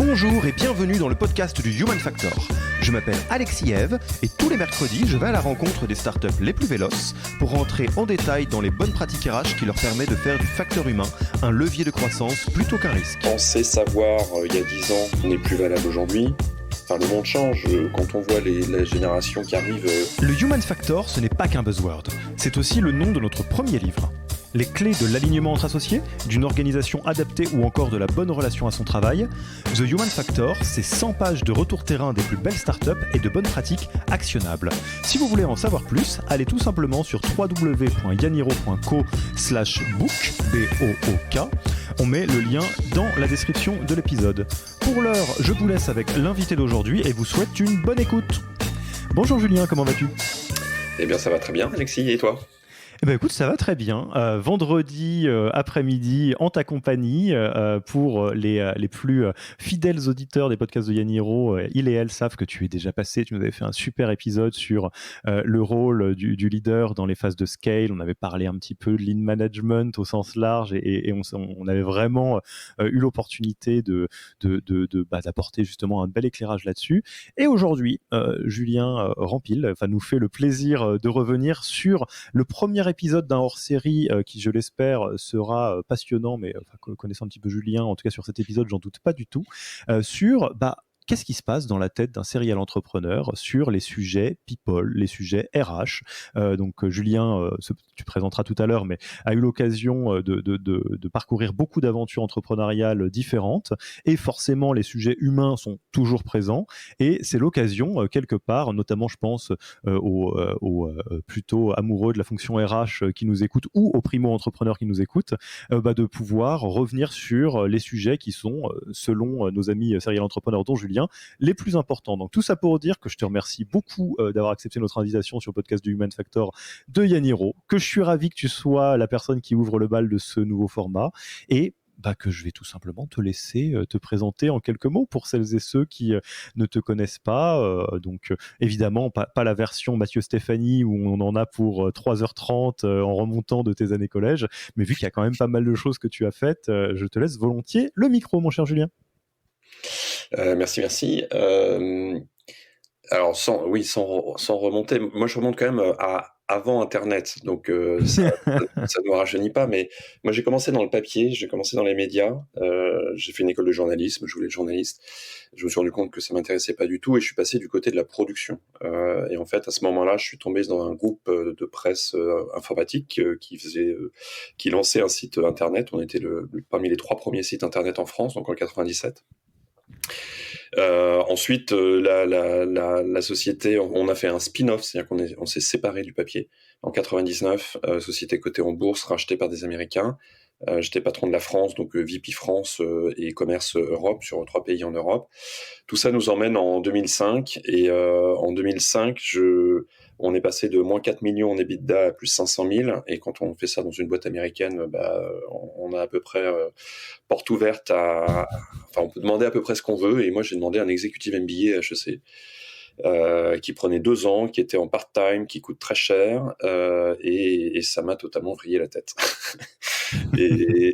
Bonjour et bienvenue dans le podcast du Human Factor. Je m'appelle Alexis Eve et tous les mercredis, je vais à la rencontre des startups les plus véloces pour rentrer en détail dans les bonnes pratiques RH qui leur permettent de faire du facteur humain un levier de croissance plutôt qu'un risque. Penser savoir il y a 10 ans n'est plus valable aujourd'hui. Enfin, le monde change quand on voit la génération qui arrive. Le Human Factor, ce n'est pas qu'un buzzword. C'est aussi le nom de notre premier livre. Les clés de l'alignement entre associés, d'une organisation adaptée ou encore de la bonne relation à son travail. The Human Factor, c'est 100 pages de retour terrain des plus belles startups et de bonnes pratiques actionnables. Si vous voulez en savoir plus, allez tout simplement sur www.yaniro.co/book, B-O-O-K. On met le lien dans la description de l'épisode. Pour l'heure, je vous laisse avec l'invité d'aujourd'hui et vous souhaite une bonne écoute. Bonjour Julien, comment vas-tu ? Eh bien ça va très bien Alexis, et toi ? Eh ben écoute, ça va très bien. Vendredi après-midi en ta compagnie pour les plus fidèles auditeurs des podcasts de Yaniro, ils et elles savent que tu es déjà passé. Tu nous avais fait un super épisode sur le rôle du leader dans les phases de scale. On avait parlé un petit peu de lean management au sens large et on avait vraiment eu l'opportunité d'apporter justement un bel éclairage là-dessus. Et aujourd'hui, Julien Rampil nous fait le plaisir de revenir sur le premier épisode d'un hors-série qui, je l'espère, sera passionnant, mais connaissant un petit peu Julien, en tout cas sur cet épisode, j'en doute pas du tout, sur qu'est-ce qui se passe dans la tête d'un serial entrepreneur sur les sujets people, les sujets RH. Donc Julien, tu présenteras tout à l'heure, mais a eu l'occasion de parcourir beaucoup d'aventures entrepreneuriales différentes, et forcément les sujets humains sont toujours présents, et c'est l'occasion quelque part, notamment je pense aux plutôt amoureux de la fonction RH qui nous écoutent, ou aux primo-entrepreneurs qui nous écoutent, de pouvoir revenir sur les sujets qui sont, selon nos amis serial entrepreneurs dont Julien, les plus importants. Donc tout ça pour dire que je te remercie beaucoup d'avoir accepté notre invitation sur le podcast du Human Factor de Yaniro, que je suis ravi que tu sois la personne qui ouvre le bal de ce nouveau format, et que je vais tout simplement te laisser te présenter en quelques mots pour celles et ceux qui ne te connaissent pas. Donc évidemment, pas la version Mathieu Stéphanie où on en a pour 3h30 en remontant de tes années collège, mais vu qu'il y a quand même pas mal de choses que tu as faites, je te laisse volontiers le micro, mon cher Julien. Merci. Alors sans remonter, moi je remonte quand même à avant Internet, donc ça ne me rajeunit pas, mais moi j'ai commencé dans le papier, j'ai commencé dans les médias, j'ai fait une école de journalisme, je voulais être journaliste, je me suis rendu compte que ça m'intéressait pas du tout et je suis passé du côté de la production. Et en fait à ce moment-là, je suis tombé dans un groupe de presse informatique qui lançait un site internet. On était parmi les 3 premiers sites internet en France, donc en 97. Ensuite, la société, on a fait un spin-off, c'est-à-dire qu'on s'est séparé du papier. En 99, société cotée en bourse, rachetée par des Américains. J'étais patron de la France, donc VP France et commerce Europe, sur 3 pays en Europe. Tout ça nous emmène en 2005, et en 2005, on est passé de moins 4 millions en EBITDA à plus 500 000, et quand on fait ça dans une boîte américaine, on a à peu près porte ouverte on peut demander à peu près ce qu'on veut, et moi j'ai demandé un executive MBA à HEC, qui prenait 2 ans, qui était en part-time, qui coûte très cher, et ça m'a totalement vrillé la tête. et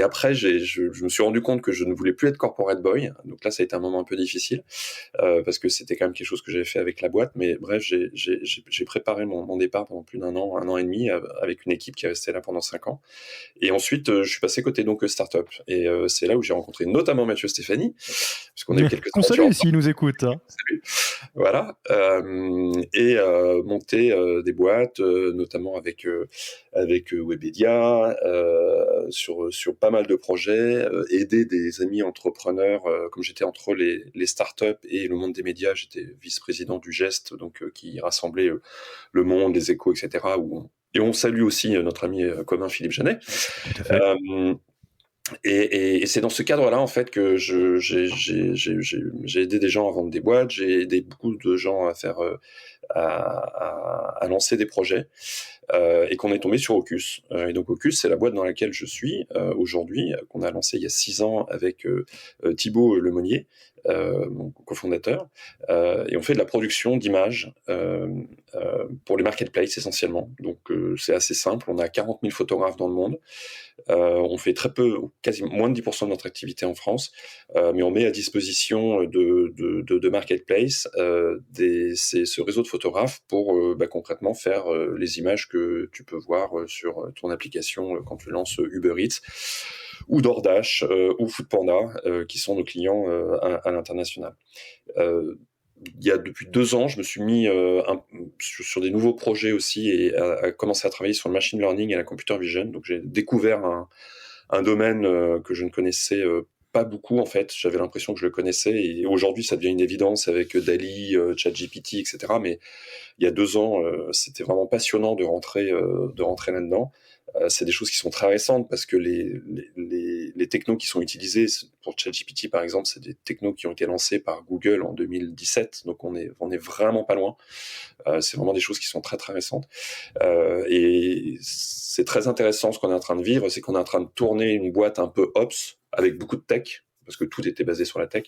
après, je me suis rendu compte que je ne voulais plus être corporate boy. Donc là, ça a été un moment un peu difficile, parce que c'était quand même quelque chose que j'avais fait avec la boîte. Mais bref, j'ai préparé mon départ pendant plus d'1 an, 1 an et demi, avec une équipe qui est restée là pendant 5 ans. Et ensuite, je suis passé côté donc startup. Et c'est là où j'ai rencontré notamment Mathieu Stéphanie, puisqu'on a eu quelques qu'on salue s'il nous écoute. Salut. Voilà. Et monter des boîtes, notamment avec Webedia, sur pas mal de projets, aider des amis entrepreneurs, comme j'étais entre les startups et le monde des médias, j'étais vice-président du GEST, donc qui rassemblait Le Monde, Les Échos, etc. Et on salue aussi notre ami commun Philippe Janet. Tout à fait. Et c'est dans ce cadre-là, en fait, que j'ai aidé des gens à vendre des boîtes, j'ai aidé beaucoup de gens à lancer des projets, et qu'on est tombé sur Ocus. Et donc Ocus, c'est la boîte dans laquelle je suis aujourd'hui, qu'on a lancé il y a 6 ans avec Thibaut Lemonnier, mon cofondateur, et on fait de la production d'images pour les marketplaces essentiellement. Donc c'est assez simple. On a 40 000 photographes dans le monde. On fait très peu, quasiment moins de 10% de notre activité en France, mais on met à disposition de Marketplace ce réseau de photographes pour concrètement faire les images que tu peux voir sur ton application quand tu lances Uber Eats ou DoorDash ou Foodpanda, qui sont nos clients à l'international. Il y a depuis 2 ans, je me suis mis sur des nouveaux projets aussi et à commencer à travailler sur le machine learning et la computer vision. Donc j'ai découvert un domaine que je ne connaissais pas beaucoup en fait. J'avais l'impression que je le connaissais et aujourd'hui ça devient une évidence avec DALL-E, ChatGPT, etc. Mais il y a 2 ans, c'était vraiment passionnant de rentrer là-dedans. C'est des choses qui sont très récentes parce que les technos qui sont utilisés pour ChatGPT par exemple, c'est des technos qui ont été lancés par Google en 2017, donc on est vraiment pas loin. C'est vraiment des choses qui sont très très récentes et c'est très intéressant ce qu'on est en train de vivre, c'est qu'on est en train de tourner une boîte un peu ops avec beaucoup de tech parce que tout était basé sur la tech,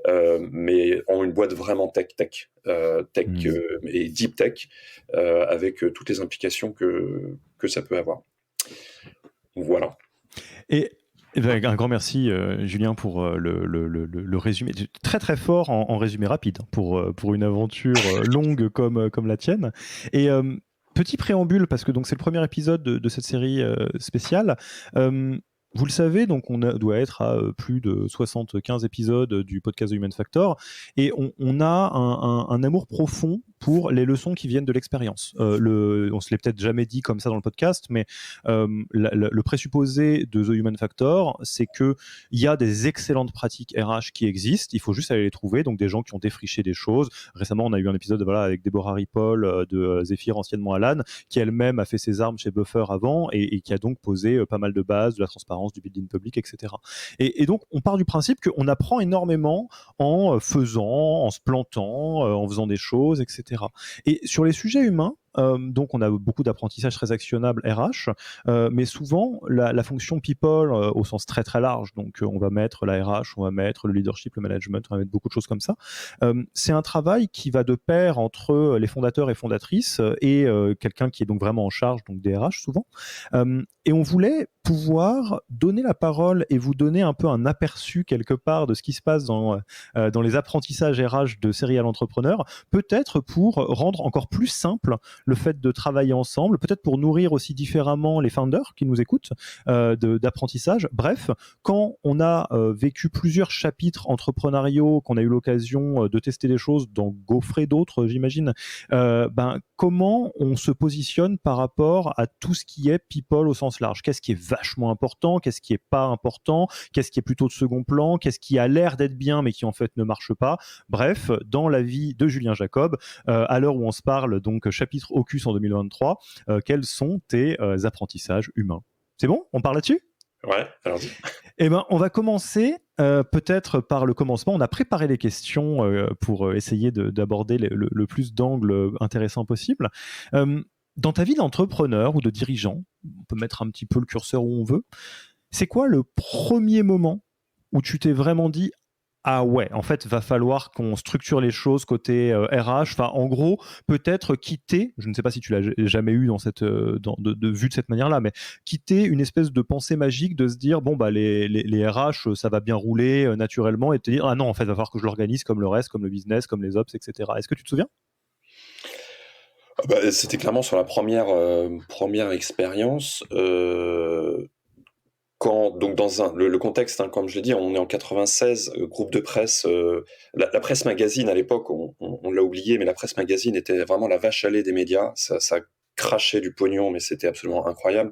mais en une boîte vraiment tech et deep tech avec toutes les implications que ça peut avoir. Voilà. Et un grand merci, Julien, pour le résumé. Très, très fort en résumé rapide pour une aventure longue comme la tienne. Et petit préambule, parce que c'est le premier épisode de cette série spéciale. Vous le savez, donc doit être à plus de 75 épisodes du podcast The Human Factor, et on a un amour profond pour les leçons qui viennent de l'expérience. On se l'est peut-être jamais dit comme ça dans le podcast, mais le présupposé de The Human Factor, c'est qu'il y a des excellentes pratiques RH qui existent, il faut juste aller les trouver, donc des gens qui ont défriché des choses. Récemment, on a eu un épisode avec Deborah Ripoll de Zephyr, anciennement Alan, qui elle-même a fait ses armes chez Buffer avant et qui a donc posé pas mal de bases, de la transparence, du building public, etc. Et donc, on part du principe qu'on apprend énormément en faisant, en se plantant, en faisant des choses, etc. Et sur les sujets humains, donc on a beaucoup d'apprentissage très actionnable RH, mais souvent la fonction people au sens très très large, donc on va mettre la RH, on va mettre le leadership, le management, on va mettre beaucoup de choses comme ça. C'est un travail qui va de pair entre les fondateurs et fondatrices et quelqu'un qui est donc vraiment en charge, donc des RH souvent. Et on voulait pouvoir donner la parole et vous donner un peu un aperçu quelque part de ce qui se passe dans les apprentissages RH de serial entrepreneurs, peut-être pour rendre encore plus simple le fait de travailler ensemble, peut-être pour nourrir aussi différemment les founders qui nous écoutent d'apprentissage. Bref, quand on a vécu plusieurs chapitres entrepreneuriaux, qu'on a eu l'occasion de tester des choses, d'en gaufrer d'autres, j'imagine, comment on se positionne par rapport à tout ce qui est people au sens large. Qu'est-ce qui est vachement important, qu'est-ce qui est pas important, qu'est-ce qui est plutôt de second plan, qu'est-ce qui a l'air d'être bien mais qui en fait ne marche pas. Bref, dans la vie de Julien Jacob, à l'heure où on se parle, donc chapitre AUKUS en 2023, quels sont tes apprentissages humains? C'est bon? On parle là-dessus? Ouais, allons-y. Eh ben, on va commencer peut-être par le commencement. On a préparé les questions pour essayer d'aborder le plus d'angles intéressants possible. Dans ta vie d'entrepreneur ou de dirigeant, on peut mettre un petit peu le curseur où on veut, c'est quoi le premier moment où tu t'es vraiment dit ah ouais, en fait, va falloir qu'on structure les choses côté RH. Enfin, en gros, peut-être quitter, je ne sais pas si tu l'as jamais eu de vue de cette manière-là, mais quitter une espèce de pensée magique de se dire, bon, les RH, ça va bien rouler naturellement, et te dire, ah non, en fait, va falloir que je l'organise comme le reste, comme le business, comme les ops, etc. Est-ce que tu te souviens? C'était clairement sur la première expérience. Donc dans le contexte, comme je l'ai dit, on est en 96, groupe de presse, la presse magazine à l'époque, on l'a oublié, mais la presse magazine était vraiment la vache à lait des médias. Ça crachait du pognon, mais c'était absolument incroyable.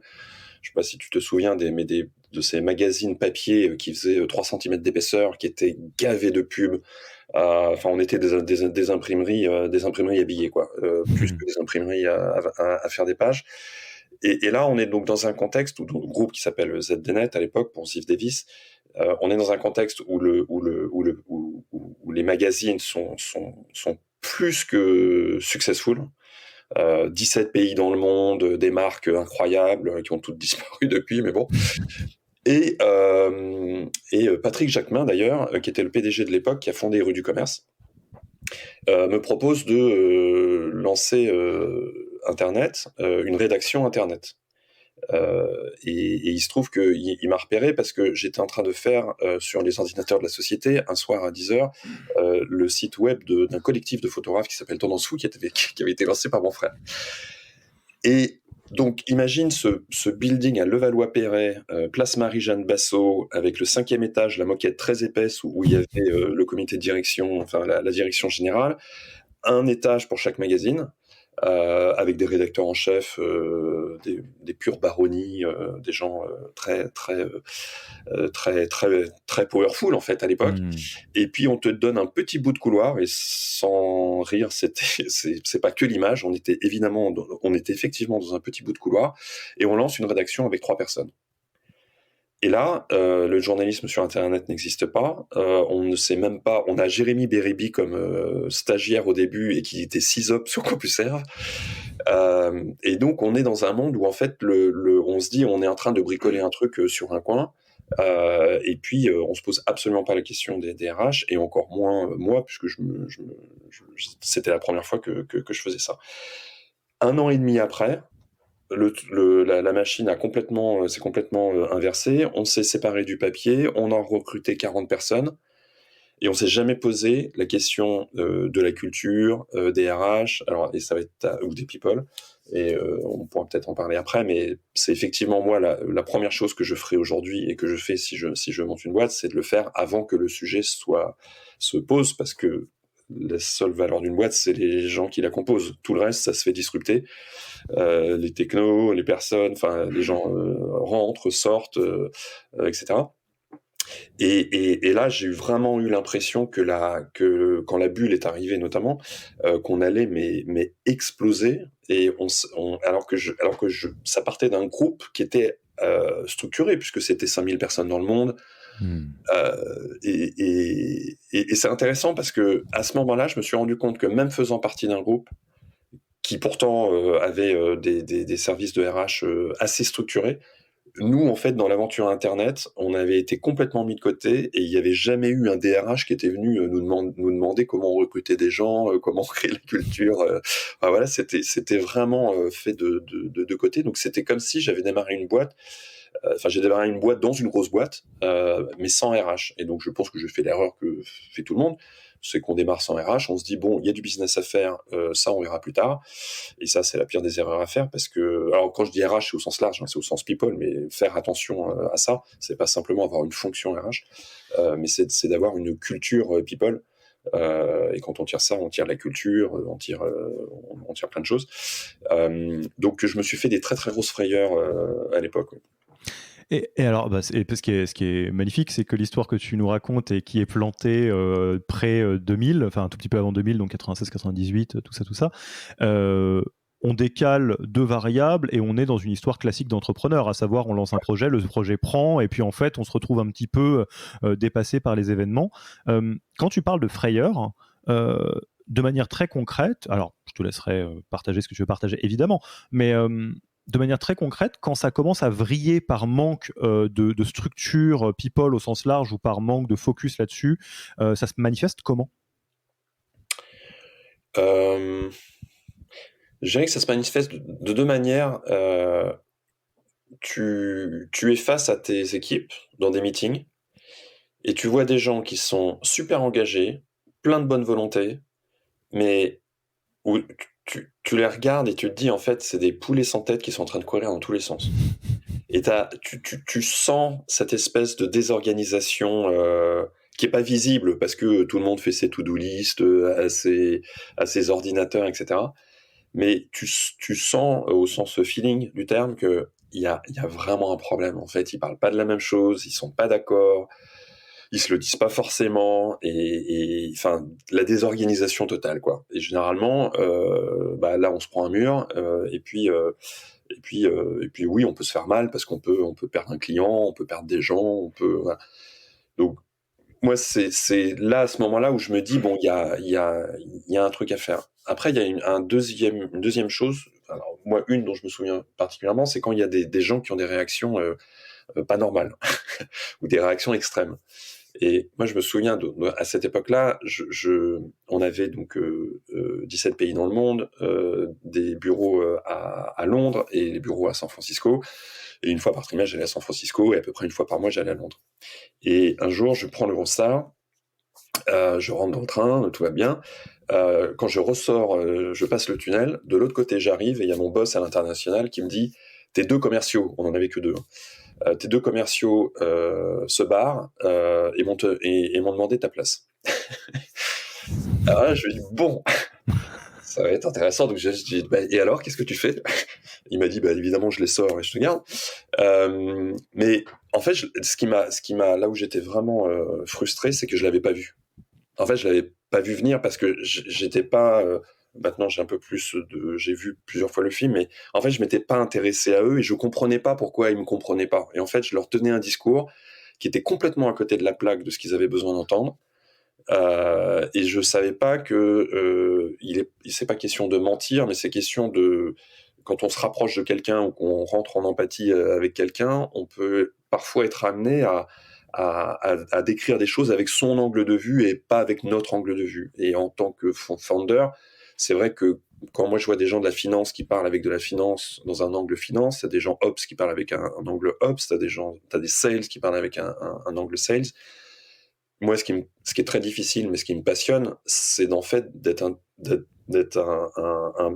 Je sais pas si tu te souviens de ces magazines papier qui faisaient 3 cm d'épaisseur, qui étaient gavés de pubs. Enfin, on était des imprimeries habillées, quoi, plus que des imprimeries à faire des pages. Et là, on est donc dans un contexte où le groupe qui s'appelle ZDNet à l'époque, pour Ziff Davis, on est dans un contexte où les magazines sont plus que successful. 17 pays dans le monde, des marques incroyables qui ont toutes disparu depuis, mais bon. Et Patrick Jacquemin, d'ailleurs, qui était le PDG de l'époque, qui a fondé Rue du Commerce, me propose de lancer Internet, une rédaction Internet. Et il se trouve qu'il m'a repéré parce que j'étais en train de faire sur les ordinateurs de la société, un soir à 10h, le site web d'un collectif de photographes qui s'appelle Tendance Fou, qui avait été lancé par mon frère. Et donc, imagine ce building à Levallois-Perret, place Marie-Jeanne Bassot, avec le 5e étage, la moquette très épaisse où il y avait le comité de direction, enfin la direction générale, un étage pour chaque magazine, avec des rédacteurs en chef, des pures baronnies, des gens très powerful en fait à l'époque. Et puis on te donne un petit bout de couloir, et sans rire, c'est pas que l'image. On était effectivement dans un petit bout de couloir, et on lance une rédaction avec 3 personnes. Et là, le journalisme sur Internet n'existe pas. On ne sait même pas. On a Jérémy Béribi comme stagiaire au début et qui était sysops sur CompuServe. Et donc, on est dans un monde où en fait, on se dit, on est en train de bricoler un truc sur un coin. Et puis, on se pose absolument pas la question des RH, et encore moins moi, puisque c'était la première fois que je faisais ça. 1 an et demi après, la machine s'est complètement inversée. On s'est séparé du papier, on a recruté 40 personnes, et on s'est jamais posé la question de la culture, des RH, et ça va être ou des people. Et on pourra peut-être en parler après, mais c'est effectivement moi la première chose que je ferai aujourd'hui, et que je fais si je monte une boîte, c'est de le faire avant que le sujet se pose, parce que la seule valeur d'une boîte, c'est les gens qui la composent. Tout le reste, ça se fait disrupter. Les technos, les personnes, enfin les gens rentrent, sortent, etc. Et là, j'ai vraiment eu l'impression que quand la bulle est arrivée, notamment, qu'on allait mais exploser. Et alors que ça partait d'un groupe qui était structuré, puisque c'était 5000 personnes dans le monde. Et c'est intéressant parce que à ce moment-là, je me suis rendu compte que même faisant partie d'un groupe qui pourtant avait des services de RH assez structurés, nous, en fait, dans l'aventure Internet, on avait été complètement mis de côté, et il n'y avait jamais eu un DRH qui était venu nous demander comment on recrutait des gens, comment on créait la culture. Enfin, voilà, c'était vraiment fait de côté. Donc c'était comme si j'avais démarré une boîte. Enfin, j'ai démarré une boîte dans une grosse boîte, mais sans RH. Et donc je pense que je fais l'erreur que fait tout le monde, c'est qu'on démarre sans RH, on se dit bon, il y a du business à faire, ça on verra plus tard. Et ça, c'est la pire des erreurs à faire, parce que, alors quand je dis RH, c'est au sens large, hein, c'est au sens people, mais faire attention à ça, c'est pas simplement avoir une fonction RH, mais c'est d'avoir une culture people. Et quand on tire ça, on tire la culture, on tire plein de choses. Donc je me suis fait des très très grosses frayeurs à l'époque. Ouais. Et alors, ce qui est magnifique, c'est que l'histoire que tu nous racontes et qui est plantée près 2000, enfin un tout petit peu avant 2000, donc 96, 98, tout ça, on décale 2 variables et on est dans une histoire classique d'entrepreneur, à savoir on lance un projet, le projet prend, et puis en fait on se retrouve un petit peu dépassé par les événements. Quand tu parles de frayeur, de manière très concrète, alors je te laisserai partager ce que tu veux partager évidemment, mais de manière très concrète, quand ça commence à vriller par manque de structure people au sens large, ou par manque de focus là-dessus, ça se manifeste comment ? Je dirais que ça se manifeste de 2 manières. Tu es face à tes équipes dans des meetings, et tu vois des gens qui sont super engagés, plein de bonne volonté, mais où tu les regardes et tu te dis, en fait, c'est des poulets sans tête qui sont en train de courir dans tous les sens. Et tu sens cette espèce de désorganisation qui est pas visible, parce que tout le monde fait ses to-do list à ses ordinateurs, etc. Mais tu sens, au sens feeling du terme, qu'il y a vraiment un problème. En fait, ils parlent pas de la même chose, ils sont pas d'accord, ils se le disent pas forcément, et enfin la désorganisation totale, quoi. Et généralement, là on se prend un mur, et puis oui, on peut se faire mal, parce qu'on peut perdre un client, on peut perdre des gens, voilà. Donc moi, c'est là, à ce moment-là, où je me dis bon, il y a un truc à faire. Après, il y a une deuxième chose. Alors moi, une dont je me souviens particulièrement, c'est quand il y a des gens qui ont des réactions pas normales ou des réactions extrêmes. Et moi, je me souviens, à cette époque-là, on avait donc 17 pays dans le monde, des bureaux à Londres et les bureaux à San Francisco. Et une fois par trimestre, j'allais à San Francisco et à peu près une fois par mois, j'allais à Londres. Et un jour, je prends l'Eurostar, je rentre dans le train, tout va bien. Quand je ressors, je passe le tunnel. De l'autre côté, j'arrive et il y a mon boss à l'international qui me dit « Tes deux commerciaux, on n'en avait que deux, tes deux commerciaux se barrent et m'ont demandé ta place. » Alors là, je lui dis « Bon, ça va être intéressant. » Donc je dis bah, « Et alors, qu'est-ce que tu fais ?» Il m'a dit bah, « Évidemment, je les sors et je te garde. » Mais en fait, ce qui m'a, là où j'étais vraiment frustré, c'est que je l'avais pas vu. En fait, je l'avais pas vu venir parce que j'étais pas. Maintenant, j'ai vu plusieurs fois le film, mais en fait, je m'étais pas intéressé à eux et je comprenais pas pourquoi ils me comprenaient pas. Et en fait, je leur tenais un discours qui était complètement à côté de la plaque de ce qu'ils avaient besoin d'entendre. Et je savais pas que c'est pas question de mentir, mais c'est question de quand on se rapproche de quelqu'un ou qu'on rentre en empathie avec quelqu'un, on peut parfois être amené à décrire des choses avec son angle de vue et pas avec notre angle de vue. Et en tant que founder, c'est vrai que quand moi je vois des gens de la finance qui parlent avec de la finance dans un angle finance, t'as des gens ops qui parlent avec un angle ops, t'as des sales qui parlent avec un angle sales. Moi, ce qui est très difficile, mais ce qui me passionne, c'est d'en fait d'être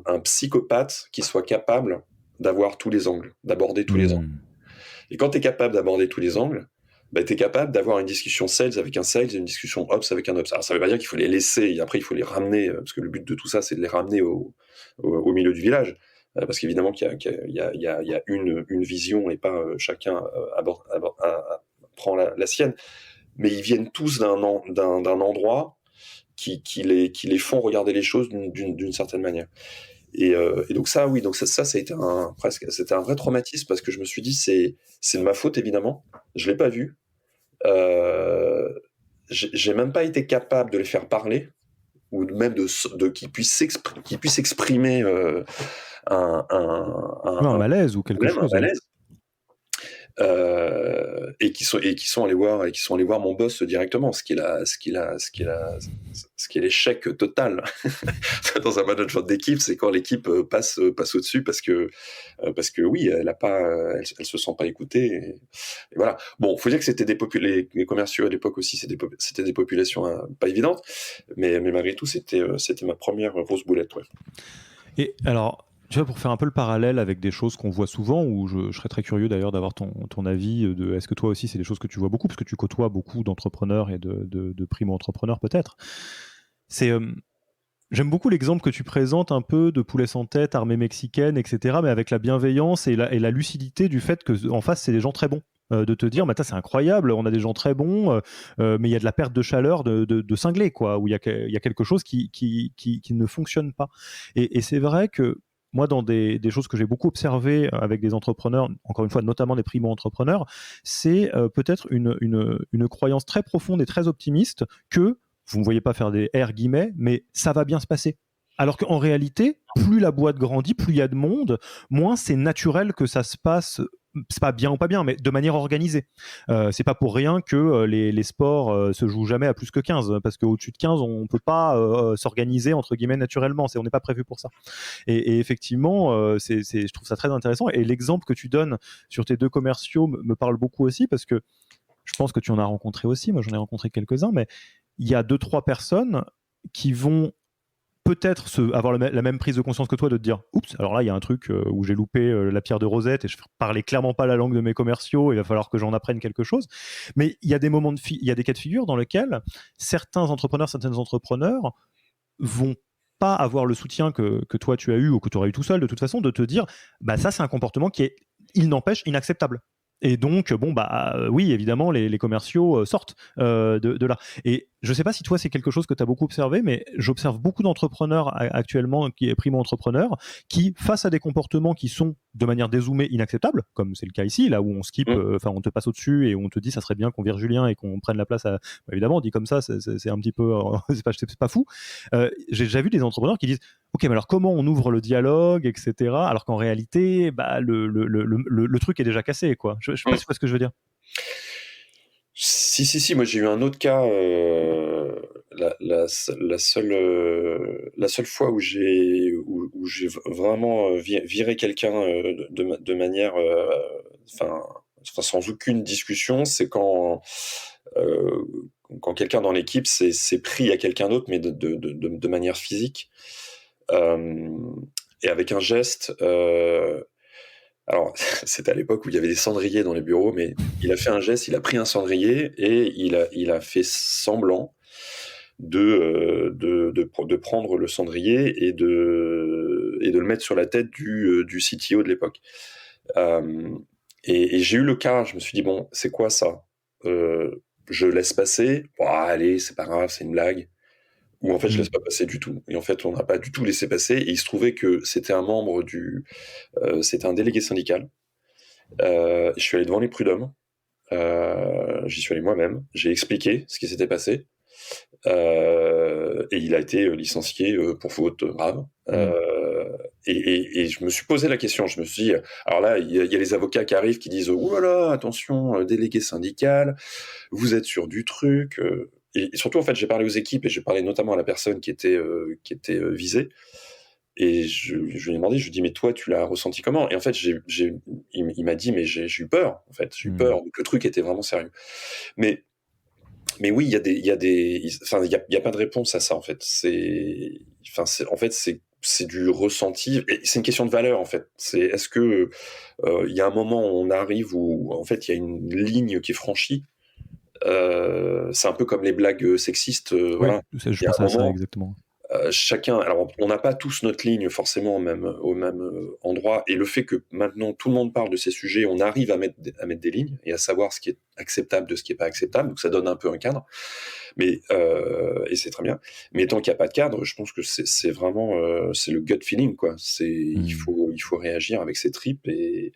un psychopathe qui soit capable d'avoir tous les angles, d'aborder tous les angles. Et quand tu es capable d'aborder tous les angles, bah, tu es capable d'avoir une discussion sales avec un sales et une discussion ops avec un ops. Alors, ça veut pas dire qu'il faut les laisser, et après, il faut les ramener, parce que le but de tout ça, c'est de les ramener au milieu du village. Parce qu'évidemment qu'il y a une vision et pas chacun prend la sienne. Mais ils viennent tous d'un endroit qui les font regarder les choses d'une certaine manière. Et donc ça, oui, donc ça a été c'était un vrai traumatisme parce que je me suis dit c'est de ma faute évidemment, je l'ai pas vu, j'ai même pas été capable de les faire parler ou même de qu'ils puissent exprimer un malaise ou quelque chose. Un malaise. Et qui sont allés voir mon boss directement, ce qui est l'échec total dans un management d'équipe, c'est quand l'équipe passe au-dessus parce que oui, elle se sent pas écoutée et voilà. Bon, faut dire que c'était les commerciaux à l'époque aussi, c'était des populations pas évidentes, mais malgré tout c'était ma première grosse boulette, ouais. Et alors, tu vois, pour faire un peu le parallèle avec des choses qu'on voit souvent, où je serais très curieux d'ailleurs d'avoir ton avis, est-ce que toi aussi c'est des choses que tu vois beaucoup, parce que tu côtoies beaucoup d'entrepreneurs et de primo-entrepreneurs peut-être. J'aime beaucoup l'exemple que tu présentes un peu de poulet sans tête, armée mexicaine, etc., mais avec la bienveillance et la lucidité du fait qu'en face c'est des gens très bons. De te dire, c'est incroyable, on a des gens très bons, mais il y a de la perte de chaleur de cinglé, quoi, où il y a quelque chose qui ne fonctionne pas. Et c'est vrai que moi, dans des choses que j'ai beaucoup observées avec des entrepreneurs, encore une fois, notamment des primo-entrepreneurs, c'est peut-être une croyance très profonde et très optimiste que, vous ne me voyez pas faire des R guillemets, mais ça va bien se passer. Alors qu'en réalité, plus la boîte grandit, plus il y a de monde, moins c'est naturel que ça se passe, c'est pas bien ou pas bien, mais de manière organisée. C'est pas pour rien que les sports se jouent jamais à plus que 15, parce qu'au-dessus de 15, on peut pas s'organiser entre guillemets naturellement, on n'est pas prévu pour ça. Et effectivement, je trouve ça très intéressant. Et l'exemple que tu donnes sur tes deux commerciaux me parle beaucoup aussi, parce que je pense que tu en as rencontré aussi, moi j'en ai rencontré quelques-uns, mais il y a 2-3 personnes qui vont peut-être avoir la même prise de conscience que toi, de te dire oups, alors là il y a un truc où j'ai loupé la pierre de Rosette et je parlais clairement pas la langue de mes commerciaux, il va falloir que j'en apprenne quelque chose. Mais il y a des moments il y a des cas de figure dans lesquels certains entrepreneurs vont pas avoir le soutien que toi tu as eu ou que tu aurais eu tout seul de toute façon, de te dire ça c'est un comportement qui est, il n'empêche, inacceptable. Et donc, oui, évidemment, les commerciaux sortent de là. Et je ne sais pas si toi, c'est quelque chose que tu as beaucoup observé, mais j'observe beaucoup d'entrepreneurs actuellement, qui est primo-entrepreneurs, qui, face à des comportements qui sont de manière dézoomée inacceptables, comme c'est le cas ici, là où on skip, on te passe au-dessus et on te dit ça serait bien qu'on vire Julien et qu'on prenne la place à... Évidemment, dit comme ça, c'est un petit peu... c'est pas fou. J'ai déjà vu des entrepreneurs qui disent ok, mais alors comment on ouvre le dialogue, etc. Alors qu'en réalité, le truc est déjà cassé, quoi. Je sais pas si tu vois ce que je veux dire. Si, moi j'ai eu un autre cas, la seule fois où j'ai vraiment viré quelqu'un de manière, enfin, sans aucune discussion, c'est euh, quand quelqu'un dans l'équipe s'est pris à quelqu'un d'autre, mais de manière physique, euh, et avec un geste. Alors, c'était à l'époque où il y avait des cendriers dans les bureaux, mais il a fait un geste, il a pris un cendrier et il a fait semblant de prendre le cendrier et de le mettre sur la tête du CTO de l'époque. Euh, et j'ai eu le cas, je me suis dit, bon, c'est quoi ça? Je laisse passer, bon, allez, c'est pas grave, c'est une blague. Ou en fait, je laisse pas passer du tout. Et en fait, on n'a pas du tout laissé passer. Et il se trouvait que c'était un membre c'était un délégué syndical. Je suis allé devant les prud'hommes. J'y suis allé moi-même. J'ai expliqué ce qui s'était passé. Et il a été licencié pour faute grave. Et je me suis posé la question. Je me suis dit, alors là, il y a les avocats qui arrivent qui disent, oh là là, attention, délégué syndical, vous êtes sûr du truc. Et surtout, en fait, j'ai parlé aux équipes et j'ai parlé notamment à la personne qui était visée. Et je lui ai demandé, je lui ai dit, mais toi, tu l'as ressenti comment? Et en fait, il m'a dit, mais j'ai eu peur, en fait. J'ai eu peur. Donc, le truc était vraiment sérieux. Mais, mais oui, enfin, il y a pas de réponse à ça, en fait. En fait, c'est du ressenti. Et c'est une question de valeur, en fait. Est-ce que, il y a un moment où on arrive où, en fait, il y a une ligne qui est franchie. C'est un peu comme les blagues sexistes, Oui, voilà. je Il y a pense un à ça moment, exactement. chacun, alors on n'a pas tous notre ligne forcément au même endroit, et le fait que maintenant tout le monde parle de ces sujets, on arrive à mettre des lignes et à savoir ce qui est acceptable de ce qui est pas acceptable, donc ça donne un peu un cadre, mais et c'est très bien. Mais tant qu'il n'y a pas de cadre, je pense que c'est vraiment c'est le gut feeling, quoi. Il faut réagir avec ses tripes et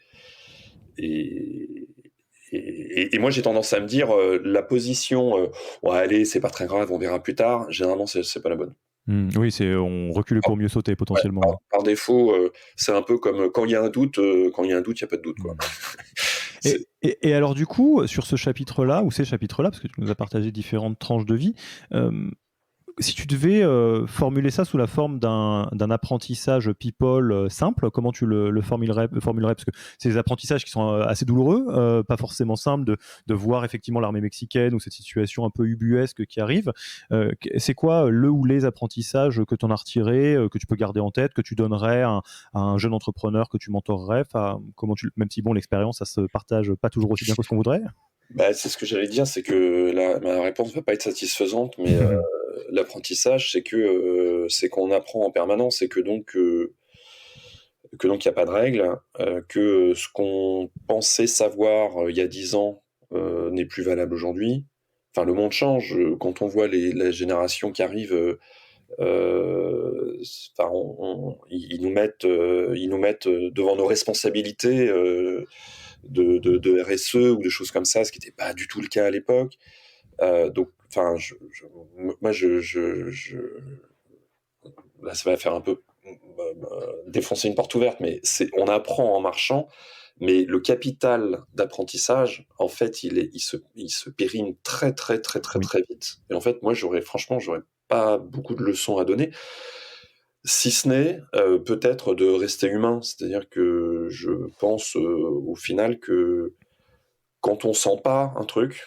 et moi, j'ai tendance à me dire, la position, ouais, allez, c'est pas très grave, on verra plus tard. Généralement, c'est pas la bonne. Oui, on recule Par, pour mieux sauter ouais, potentiellement. Ouais. par défaut, c'est un peu comme quand il y a un doute, quand il y a un doute, il y a pas de doute, quoi. Et alors du coup, sur ce chapitre-là, ou ces chapitres-là, parce que tu nous as partagé différentes tranches de vie, si tu devais formuler ça sous la forme d'un apprentissage people simple, comment tu le formulerais? Parce que c'est des apprentissages qui sont assez douloureux, pas forcément simples de voir effectivement l'armée mexicaine ou cette situation un peu ubuesque qui arrive. C'est quoi le ou les apprentissages que tu en as retirés, que tu peux garder en tête, que tu donnerais à un jeune entrepreneur que tu mentorerais? Comment même si bon, l'expérience, ça se partage pas toujours aussi bien que ce qu'on voudrait. Bah, c'est ce que j'allais dire, c'est que ma réponse va pas être satisfaisante, mais l'apprentissage, c'est qu'on apprend en permanence et que donc il y a pas de règles, que ce qu'on pensait savoir il y a 10 ans n'est plus valable aujourd'hui. Enfin, le monde change. Quand on voit la génération qui arrive, enfin, ils nous mettent devant nos responsabilités de RSE ou des choses comme ça, ce qui n'était pas du tout le cas à l'époque. Donc, enfin, moi, là, ça va faire un peu défoncer une porte ouverte, mais on apprend en marchant, mais le capital d'apprentissage, en fait, il se périme très, très, très, très, Oui. très vite. Et en fait, moi, franchement, j'aurais pas beaucoup de leçons à donner, si ce n'est peut-être de rester humain. C'est-à-dire que je pense au final que quand on sent pas un truc,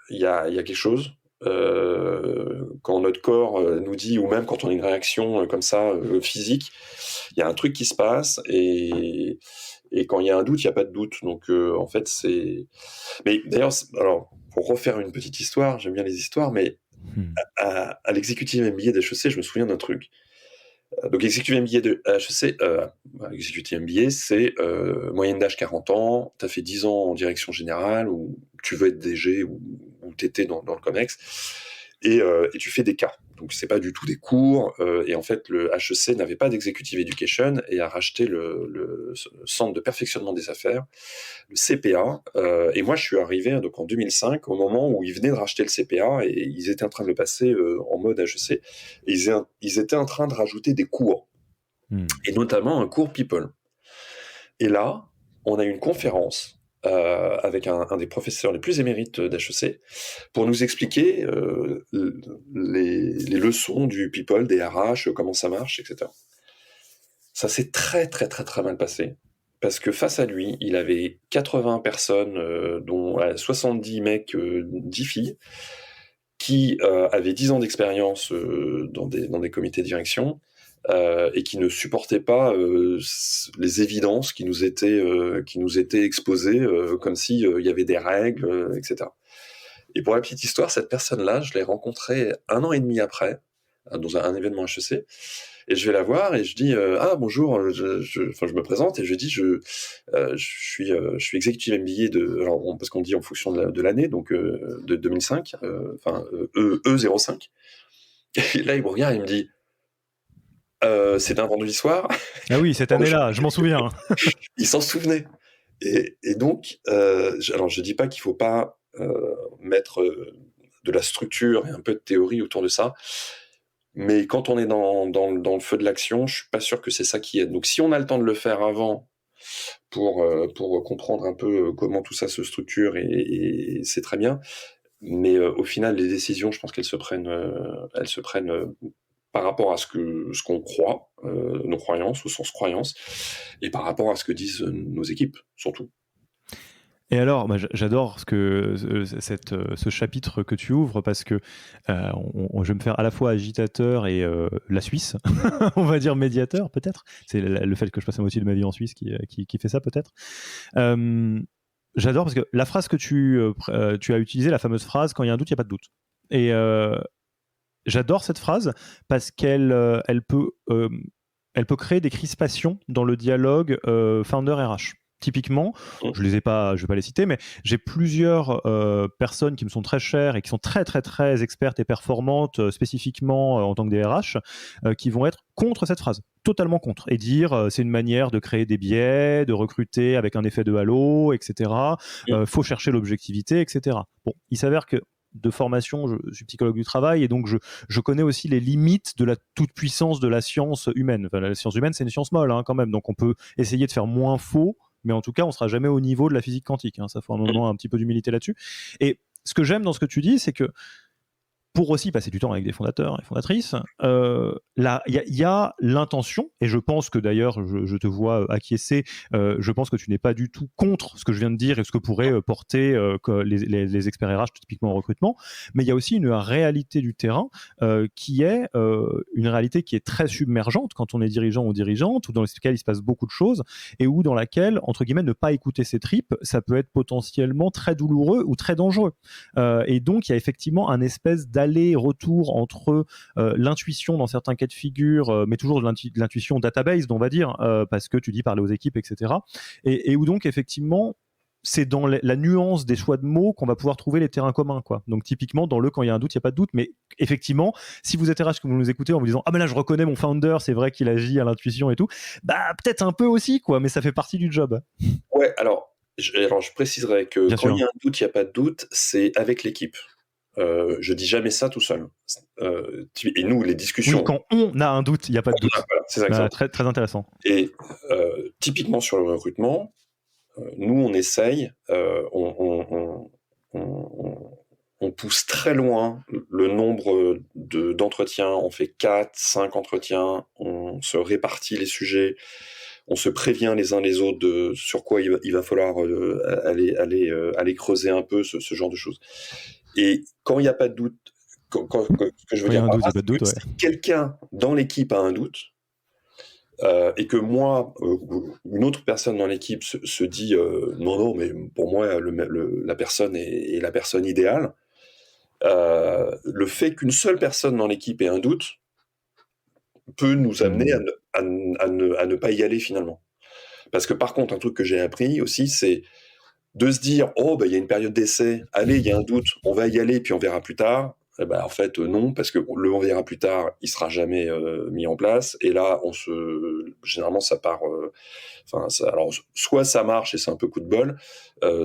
il y a quelque chose. Quand notre corps nous dit, ou même quand on a une réaction comme ça physique, il y a un truc qui se passe et quand il y a un doute, il n'y a pas de doute. Donc en fait, c'est. Mais d'ailleurs, alors pour refaire une petite histoire, j'aime bien les histoires, mais à l'exécutif MBA d'HEC, je me souviens d'un truc. Donc exécutif MBA de HEC, exécutif MBA, c'est moyenne d'âge 40 ans, tu as fait 10 ans en direction générale, ou tu veux être DG, ou tu étais dans le COMEX, et tu fais des cas. Donc c'est pas du tout des cours, et en fait le HEC n'avait pas d'executive education et a racheté le centre de perfectionnement des affaires, le CPA, et moi je suis arrivé donc en 2005 au moment où ils venaient de racheter le CPA et ils étaient en train de le passer en mode HEC, et ils étaient en train de rajouter des cours, et notamment un cours People. Et là, on a une conférence avec un des professeurs les plus émérites d'HEC pour nous expliquer les leçons du people, des RH, comment ça marche, etc. Ça s'est très très très très mal passé parce que face à lui, il avait 80 personnes, dont 70 mecs, 10 filles, qui avaient 10 ans d'expérience dans des comités de direction et qui ne supportaient pas les évidences qui nous étaient exposées comme s'il y avait des règles, etc. Et pour la petite histoire, cette personne-là, je l'ai rencontrée 1 an et demi après, dans un événement HEC, et je vais la voir et je dis ah bonjour, je me présente et je dis je suis executive MBA parce qu'on dit en fonction de l'année, donc de 2005, E05. Et là il me regarde et il me dit c'est un vendredi soir. Ah oui, cette année-là, je m'en souviens. Il s'en souvenait. Et donc, alors je dis pas qu'il faut pas mettre de la structure et un peu de théorie autour de ça, mais quand on est dans le feu de l'action, je suis pas sûr que c'est ça qui aide. Donc si on a le temps de le faire avant pour comprendre un peu comment tout ça se structure, et c'est très bien, mais au final les décisions, je pense qu'elles se prennent par rapport à ce qu'on croit, nos croyances, au sens croyance, et par rapport à ce que disent nos équipes, surtout. Et alors, moi, j'adore ce chapitre que tu ouvres parce que je vais me faire à la fois agitateur et la Suisse, on va dire médiateur peut-être. C'est le fait que je passe la moitié de ma vie en Suisse qui fait ça peut-être. J'adore parce que la phrase que tu as utilisée, la fameuse phrase « quand il y a un doute, il n'y a pas de doute ». Et j'adore cette phrase parce qu'elle peut créer des crispations dans le dialogue founder RH. Typiquement, je vais pas les citer, mais j'ai plusieurs personnes qui me sont très chères et qui sont très très très expertes et performantes spécifiquement en tant que DRH, qui vont être contre cette phrase, totalement contre, et dire c'est une manière de créer des biais, de recruter avec un effet de halo, etc. Faut chercher l'objectivité, etc. Bon, il s'avère que de formation, je suis psychologue du travail et donc je connais aussi les limites de la toute-puissance de la science humaine. Enfin, la science humaine, c'est une science molle quand même, donc on peut essayer de faire moins faux, mais en tout cas, on ne sera jamais au niveau de la physique quantique. Ça faut un moment un petit peu d'humilité là-dessus. Et ce que j'aime dans ce que tu dis, c'est que pour aussi passer du temps avec des fondateurs et fondatrices, il y a l'intention, et je pense que d'ailleurs, je te vois acquiescer, je pense que tu n'es pas du tout contre ce que je viens de dire et ce que pourraient porter les experts RH, typiquement en recrutement, mais il y a aussi une réalité du terrain qui est une réalité qui est très submergente quand on est dirigeant ou dirigeante, ou dans laquelle il se passe beaucoup de choses, et où dans laquelle, entre guillemets, ne pas écouter ses tripes, ça peut être potentiellement très douloureux ou très dangereux. Et donc, il y a effectivement un espèce d'aller-retour entre l'intuition dans certains cas de figure, mais toujours de l'intuition database, on va dire, parce que tu dis parler aux équipes, etc. Et où donc, effectivement, c'est dans la nuance des choix de mots qu'on va pouvoir trouver les terrains communs, quoi. Donc typiquement dans quand il y a un doute, il n'y a pas de doute, mais effectivement, si vous êtes RH, que vous nous écoutez en vous disant ah ben là je reconnais mon founder, c'est vrai qu'il agit à l'intuition et tout, bah peut-être un peu aussi, quoi, mais ça fait partie du job. Ouais, alors je préciserai que Bien quand sûr. il y a un doute, il n'y a pas de doute, c'est avec l'équipe. Je dis jamais ça tout seul. Et nous, les discussions. Oui, quand on a un doute, il n'y a pas de doute. Voilà, c'est ça. Très, très intéressant. Et typiquement sur le recrutement, nous, on essaye, on pousse très loin le nombre d'entretiens. On fait 4, 5 entretiens, on se répartit les sujets, on se prévient les uns les autres de sur quoi il va falloir aller creuser un peu ce genre de choses. Et quand il n'y a pas de doute, ce que je veux dire, si quelqu'un dans l'équipe a un doute, et que moi, une autre personne dans l'équipe se dit non, mais pour moi, la personne est la personne idéale, le fait qu'une seule personne dans l'équipe ait un doute peut nous amener à ne pas y aller finalement. Parce que par contre, un truc que j'ai appris aussi, c'est de se dire oh il y a une période d'essai, allez, il y a un doute, on va y aller puis on verra plus tard. En fait non, parce que le on verra plus tard, il sera jamais mis en place, et là généralement ça part alors soit ça marche et c'est un peu coup de bol,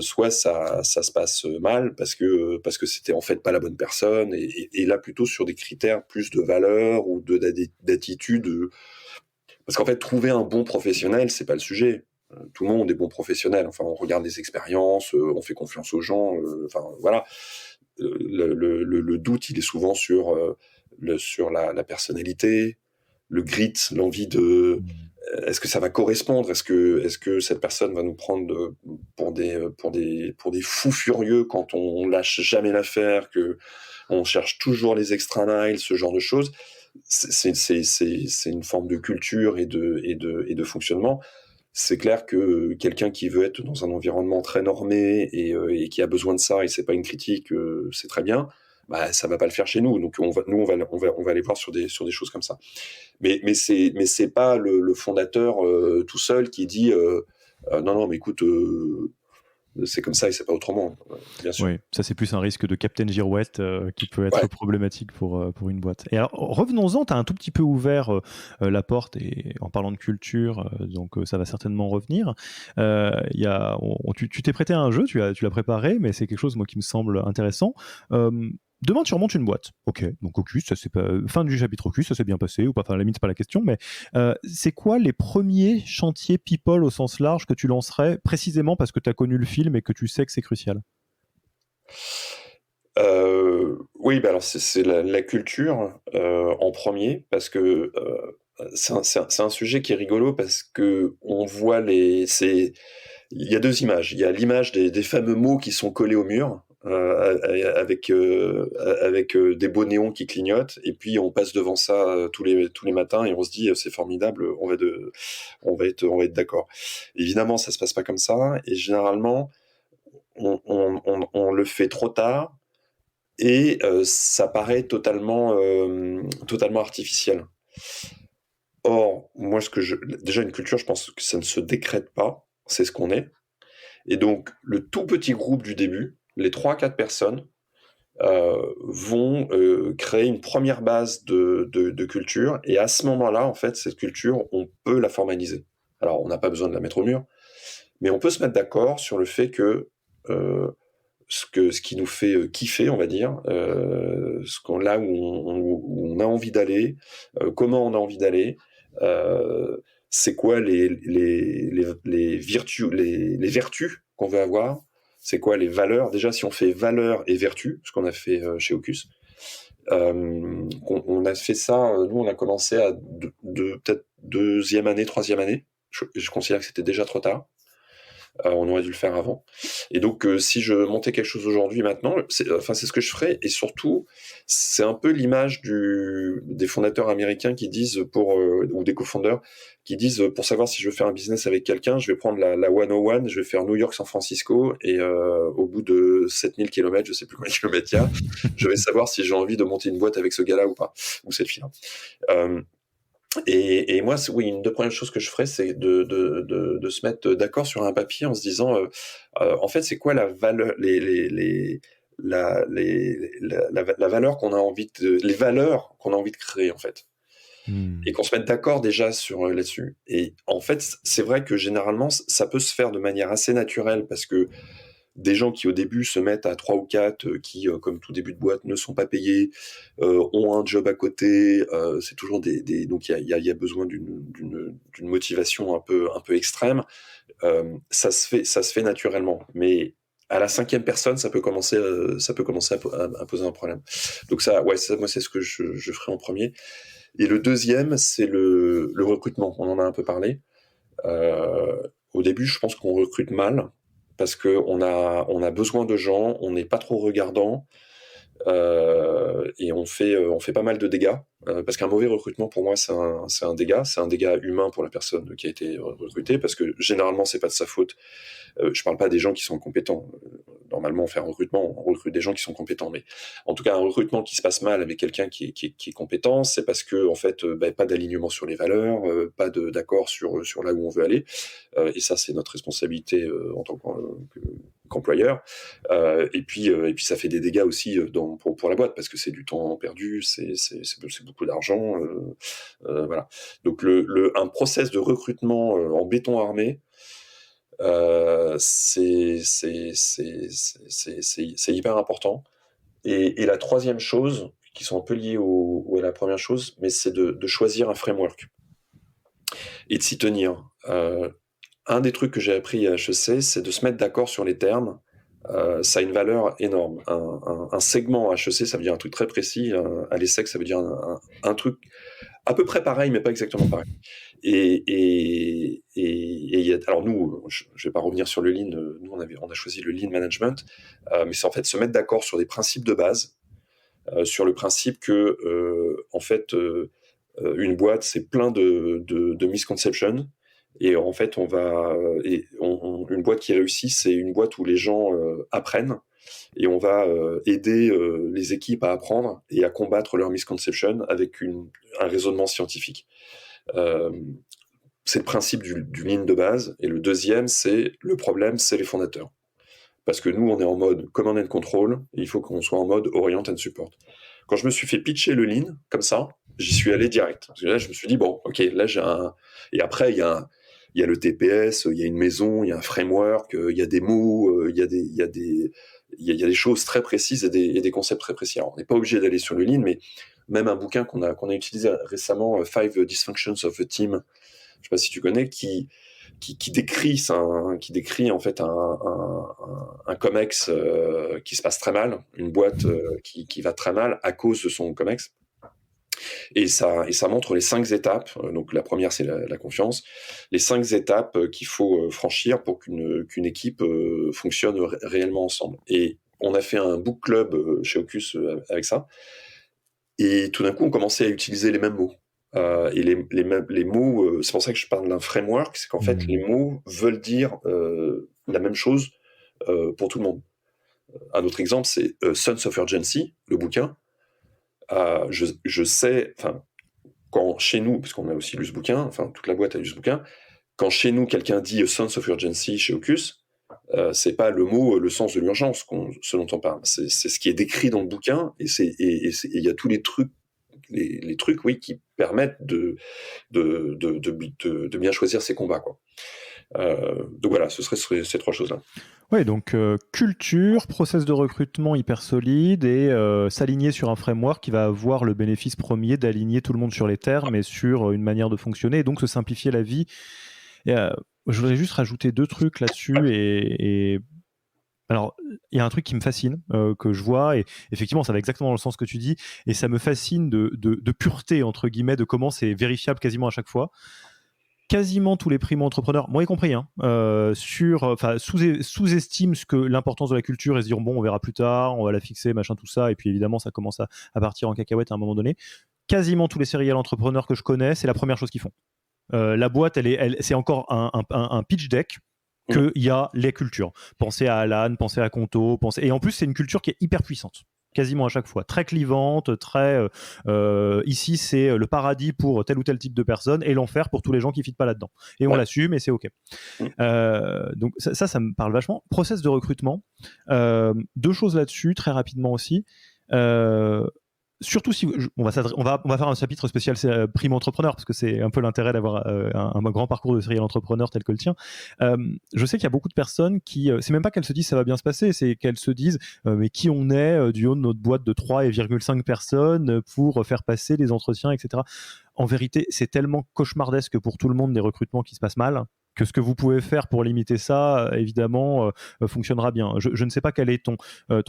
soit ça se passe mal parce que c'était en fait pas la bonne personne, et là plutôt sur des critères plus de valeur ou d'attitude, parce qu'en fait trouver un bon professionnel, c'est pas le sujet. Tout le monde est bon professionnel. Enfin, on regarde les expériences, on fait confiance aux gens. Enfin, voilà. Le doute, il est souvent sur la personnalité, le grit, l'envie de. Est-ce que ça va correspondre? Est-ce que cette personne va nous prendre pour des fous furieux quand on lâche jamais l'affaire, que on cherche toujours les extra miles, ce genre de choses? C'est une forme de culture et de fonctionnement. C'est clair que quelqu'un qui veut être dans un environnement très normé et qui a besoin de ça, et c'est pas une critique, c'est très bien. Bah, ça va pas le faire chez nous. Donc on va aller voir sur des choses comme ça. Mais c'est pas le fondateur tout seul qui dit non, non, mais écoute, c'est comme ça et c'est pas autrement, bien sûr. Oui, ça c'est plus un risque de Captain Girouette qui peut être Ouais. problématique pour une boîte. Et alors, revenons-en, tu as un tout petit peu ouvert la porte et en parlant de culture, donc ça va certainement revenir. Tu t'es prêté à un jeu, tu l'as préparé, mais c'est quelque chose moi qui me semble intéressant. Demain, tu remontes une boîte. Ok, donc Ocus, ça c'est pas fin du chapitre Ocus, ça s'est bien passé ou pas. Enfin, à la limite, c'est pas la question, mais c'est quoi les premiers chantiers people au sens large que tu lancerais précisément parce que tu as connu le film et que tu sais que c'est crucial? Oui, bah alors c'est la culture en premier, parce que c'est un sujet qui est rigolo parce que on voit il y a deux images. Il y a l'image des fameux mots qui sont collés au mur, avec des beaux néons qui clignotent, et puis on passe devant ça tous les matins et on se dit c'est formidable, on va être d'accord. Évidemment, ça se passe pas comme ça, et généralement on le fait trop tard, et ça paraît totalement artificiel. Or, moi, déjà une culture, je pense que ça ne se décrète pas, c'est ce qu'on est. Et donc, le tout petit groupe du début, les 3-4 personnes, vont créer une première base de culture, et à ce moment-là, en fait, cette culture, on peut la formaliser. Alors, on n'a pas besoin de la mettre au mur, mais on peut se mettre d'accord sur le fait que euh, ce qui nous fait kiffer, on va dire, là où on a envie d'aller, comment on a envie d'aller, euh, c'est quoi les vertus qu'on veut avoir, c'est quoi les valeurs. Déjà, si on fait valeurs et vertus, ce qu'on a fait chez Ocus, on a fait ça, nous on a commencé à peut-être deuxième année, troisième année. Je considère que c'était déjà trop tard. On aurait dû le faire avant. Et donc, si je montais quelque chose aujourd'hui, maintenant, c'est ce que je ferais. Et surtout, c'est un peu l'image des fondateurs américains qui disent, ou des cofondateurs, qui disent, pour savoir si je veux faire un business avec quelqu'un, je vais prendre la 101, je vais faire New York-San Francisco, et au bout de 7000 km, je sais plus combien de kilomètres il y a, je vais savoir si j'ai envie de monter une boîte avec ce gars-là ou pas, ou cette fille-là. Et moi, oui, une des premières choses que je ferais, c'est de se mettre d'accord sur un papier en se disant, en fait, c'est quoi la valeur, la valeur qu'on a envie les valeurs qu'on a envie de créer, en fait. Et qu'on se mette d'accord déjà sur là-dessus. Et en fait, c'est vrai que généralement, ça peut se faire de manière assez naturelle, parce que des gens qui au début se mettent à 3 ou 4, qui, comme tout début de boîte, ne sont pas payés, ont un job à côté, c'est toujours donc il y a besoin d'une motivation un peu extrême. Ça se fait naturellement, mais à la 5e personne, ça peut commencer à poser un problème. Donc ça, ouais, ça, moi, c'est ce que je ferai en premier. Et le deuxième, c'est le recrutement. On en a un peu parlé. Au début, je pense qu'on recrute mal, parce qu'on a besoin de gens, on n'est pas trop regardant, et on fait pas mal de dégâts. Parce qu'un mauvais recrutement, pour moi, c'est un dégât humain pour la personne qui a été recrutée, parce que généralement, c'est pas de sa faute. Je parle pas des gens qui sont compétents. Normalement, on fait un recrutement, on recrute des gens qui sont compétents. Mais en tout cas, un recrutement qui se passe mal avec quelqu'un qui est compétent, c'est parce que, en fait, pas d'alignement sur les valeurs, pas d'accord sur là où on veut aller. Et ça, c'est notre responsabilité en tant qu'employeur. Et puis, ça fait des dégâts aussi pour la boîte, parce que c'est du temps perdu, c'est beaucoup d'argent. Voilà. Donc, un process de recrutement en béton armé, c'est hyper important. Et la troisième chose, qui sont un peu liées à la première chose, mais c'est de choisir un framework et de s'y tenir. un des trucs que j'ai appris à HEC, c'est de se mettre d'accord sur les termes. Ça a une valeur énorme. Un segment HEC, ça veut dire un truc très précis. À l'ESSEC, ça veut dire un truc à peu près pareil, mais pas exactement pareil. Alors nous, je vais pas revenir sur le lean. Nous, on a choisi le lean management, mais c'est en fait se mettre d'accord sur des principes de base, sur le principe que, en fait, une boîte, c'est plein de misconceptions. Et en fait, une boîte qui réussit, c'est une boîte où les gens apprennent, et on va aider les équipes à apprendre et à combattre leurs misconceptions avec un raisonnement scientifique. Euh, c'est le principe du lean de base. Et le deuxième, c'est le problème, c'est les fondateurs. Parce que nous, on est en mode command and control, et il faut qu'on soit en mode orient and support. Quand je me suis fait pitcher le lean, comme ça, j'y suis allé direct. Parce que là, je me suis dit, bon, ok, là, j'ai un... Et après, il y a le TPS, il y a une maison, il y a un framework, il y a des mots, il y a des choses très précises et des concepts très précis. Alors, on n'est pas obligé d'aller sur le lean, mais même un bouquin qu'on a utilisé récemment, Five Dysfunctions of a Team, je sais pas si tu connais, qui décrit ça, qui décrit en fait un comex qui se passe très mal, une boîte qui va très mal à cause de son comex. Et ça montre les 5 étapes. Donc la première, c'est la confiance. Les 5 étapes qu'il faut franchir pour qu'une équipe fonctionne réellement ensemble. Et on a fait un book club chez Ocus avec ça. Et tout d'un coup, on commençait à utiliser les mêmes mots. Et les mots, c'est pour ça que je parle d'un framework, c'est qu'en fait, les mots veulent dire la même chose pour tout le monde. Un autre exemple, c'est Sons of Urgency, le bouquin. Je sais, enfin, quand chez nous, parce qu'on a aussi lu ce bouquin, enfin, toute la boîte a lu ce bouquin, quand chez nous, quelqu'un dit Sons of Urgency chez Ocus, c'est pas le mot, le sens de l'urgence ce dont on parle. C'est ce qui est décrit dans le bouquin, et il y a tous les trucs, les trucs, oui, qui permettent de bien choisir ses combats, quoi. Donc voilà, ce serait ces 3 choses-là. Oui, donc culture, process de recrutement hyper solide et s'aligner sur un framework qui va avoir le bénéfice premier d'aligner tout le monde sur les termes et sur une manière de fonctionner, et donc se simplifier la vie. Et, je voudrais juste rajouter 2 trucs là-dessus. Et alors, il y a un truc qui me fascine, que je vois, et effectivement, ça va exactement dans le sens que tu dis, et ça me fascine de pureté, entre guillemets, de comment c'est vérifiable quasiment à chaque fois. Quasiment tous les primo-entrepreneurs, moi y compris, sous-estiment l'importance de la culture et se dire bon, on verra plus tard, on va la fixer, machin, tout ça, et puis évidemment, ça commence à partir en cacahuète à un moment donné. Quasiment tous les serial entrepreneurs que je connais, c'est la première chose qu'ils font. La boîte, c'est encore un pitch deck qu'il y a les cultures. Pensez à Alan, pensez à Conto, et en plus, c'est une culture qui est hyper puissante. Quasiment à chaque fois, très clivante, très ici c'est le paradis pour tel ou tel type de personne et l'enfer pour tous les gens qui ne fitent pas là-dedans. Et on l'assume et c'est ok. Donc ça me parle vachement. Process de recrutement, 2 choses là-dessus très rapidement aussi. Surtout si on va faire un chapitre spécial primo entrepreneur, parce que c'est un peu l'intérêt d'avoir un grand parcours de serial entrepreneur tel que le tien. Je sais qu'il y a beaucoup de personnes qui c'est même pas qu'elles se disent ça va bien se passer, c'est qu'elles se disent mais qui on est du haut de notre boîte de 3,5 personnes pour faire passer les entretiens, etc. En vérité, c'est tellement cauchemardesque pour tout le monde des recrutements qui se passent mal, que ce que vous pouvez faire pour limiter ça, évidemment, fonctionnera bien. Je ne sais pas quel est ton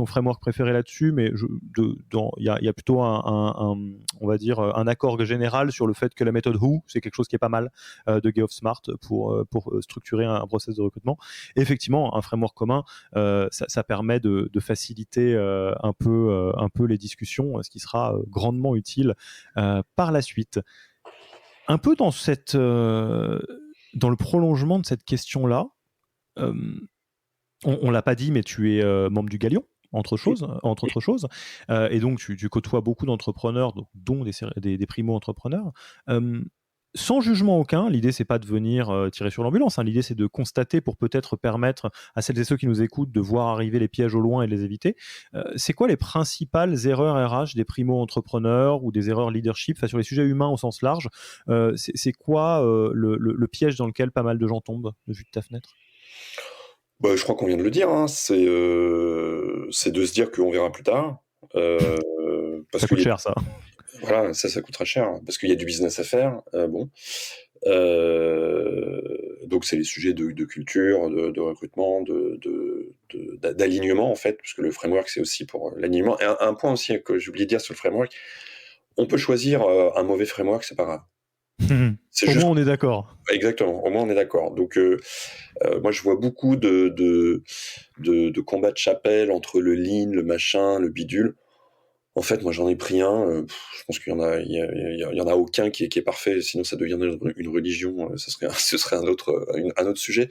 framework préféré là-dessus, mais il y a plutôt on va dire, un accord général sur le fait que la méthode Who, c'est quelque chose qui est pas mal de Geoff Smart pour structurer un process de recrutement. Et effectivement, un framework commun, ça permet de faciliter un peu les discussions, ce qui sera grandement utile par la suite. Un peu dans le prolongement de cette question-là, on l'a pas dit, mais tu es membre du Galion, entre autres choses, et donc tu côtoies beaucoup d'entrepreneurs, dont des primo-entrepreneurs. Sans jugement aucun, l'idée c'est pas de venir tirer sur l'ambulance, l'idée c'est de constater pour peut-être permettre à celles et ceux qui nous écoutent de voir arriver les pièges au loin et de les éviter. C'est quoi les principales erreurs RH des primo-entrepreneurs ou des erreurs leadership, sur les sujets humains au sens large? C'est quoi le piège dans lequel pas mal de gens tombent, vu de ta fenêtre? Bah, je crois qu'on vient de le dire, c'est de se dire qu'on verra plus tard. Parce Ça coûte cher, ça. Voilà, ça coûtera cher, parce qu'il y a du business à faire. Donc c'est les sujets de culture, de recrutement, d'alignement en fait, parce que le framework c'est aussi pour l'alignement. Et un point aussi que j'ai oublié de dire sur le framework, on peut choisir un mauvais framework, c'est pas grave. C'est Au juste moins, on est d'accord. exactement, au moins on est d'accord. Donc moi je vois beaucoup de combats de chapelle entre le lean, le machin, le bidule. En fait, moi j'en ai pris un. Je pense qu'il y en a, il y en a aucun qui est parfait. Sinon, ça deviendrait une religion. Ce serait un autre sujet.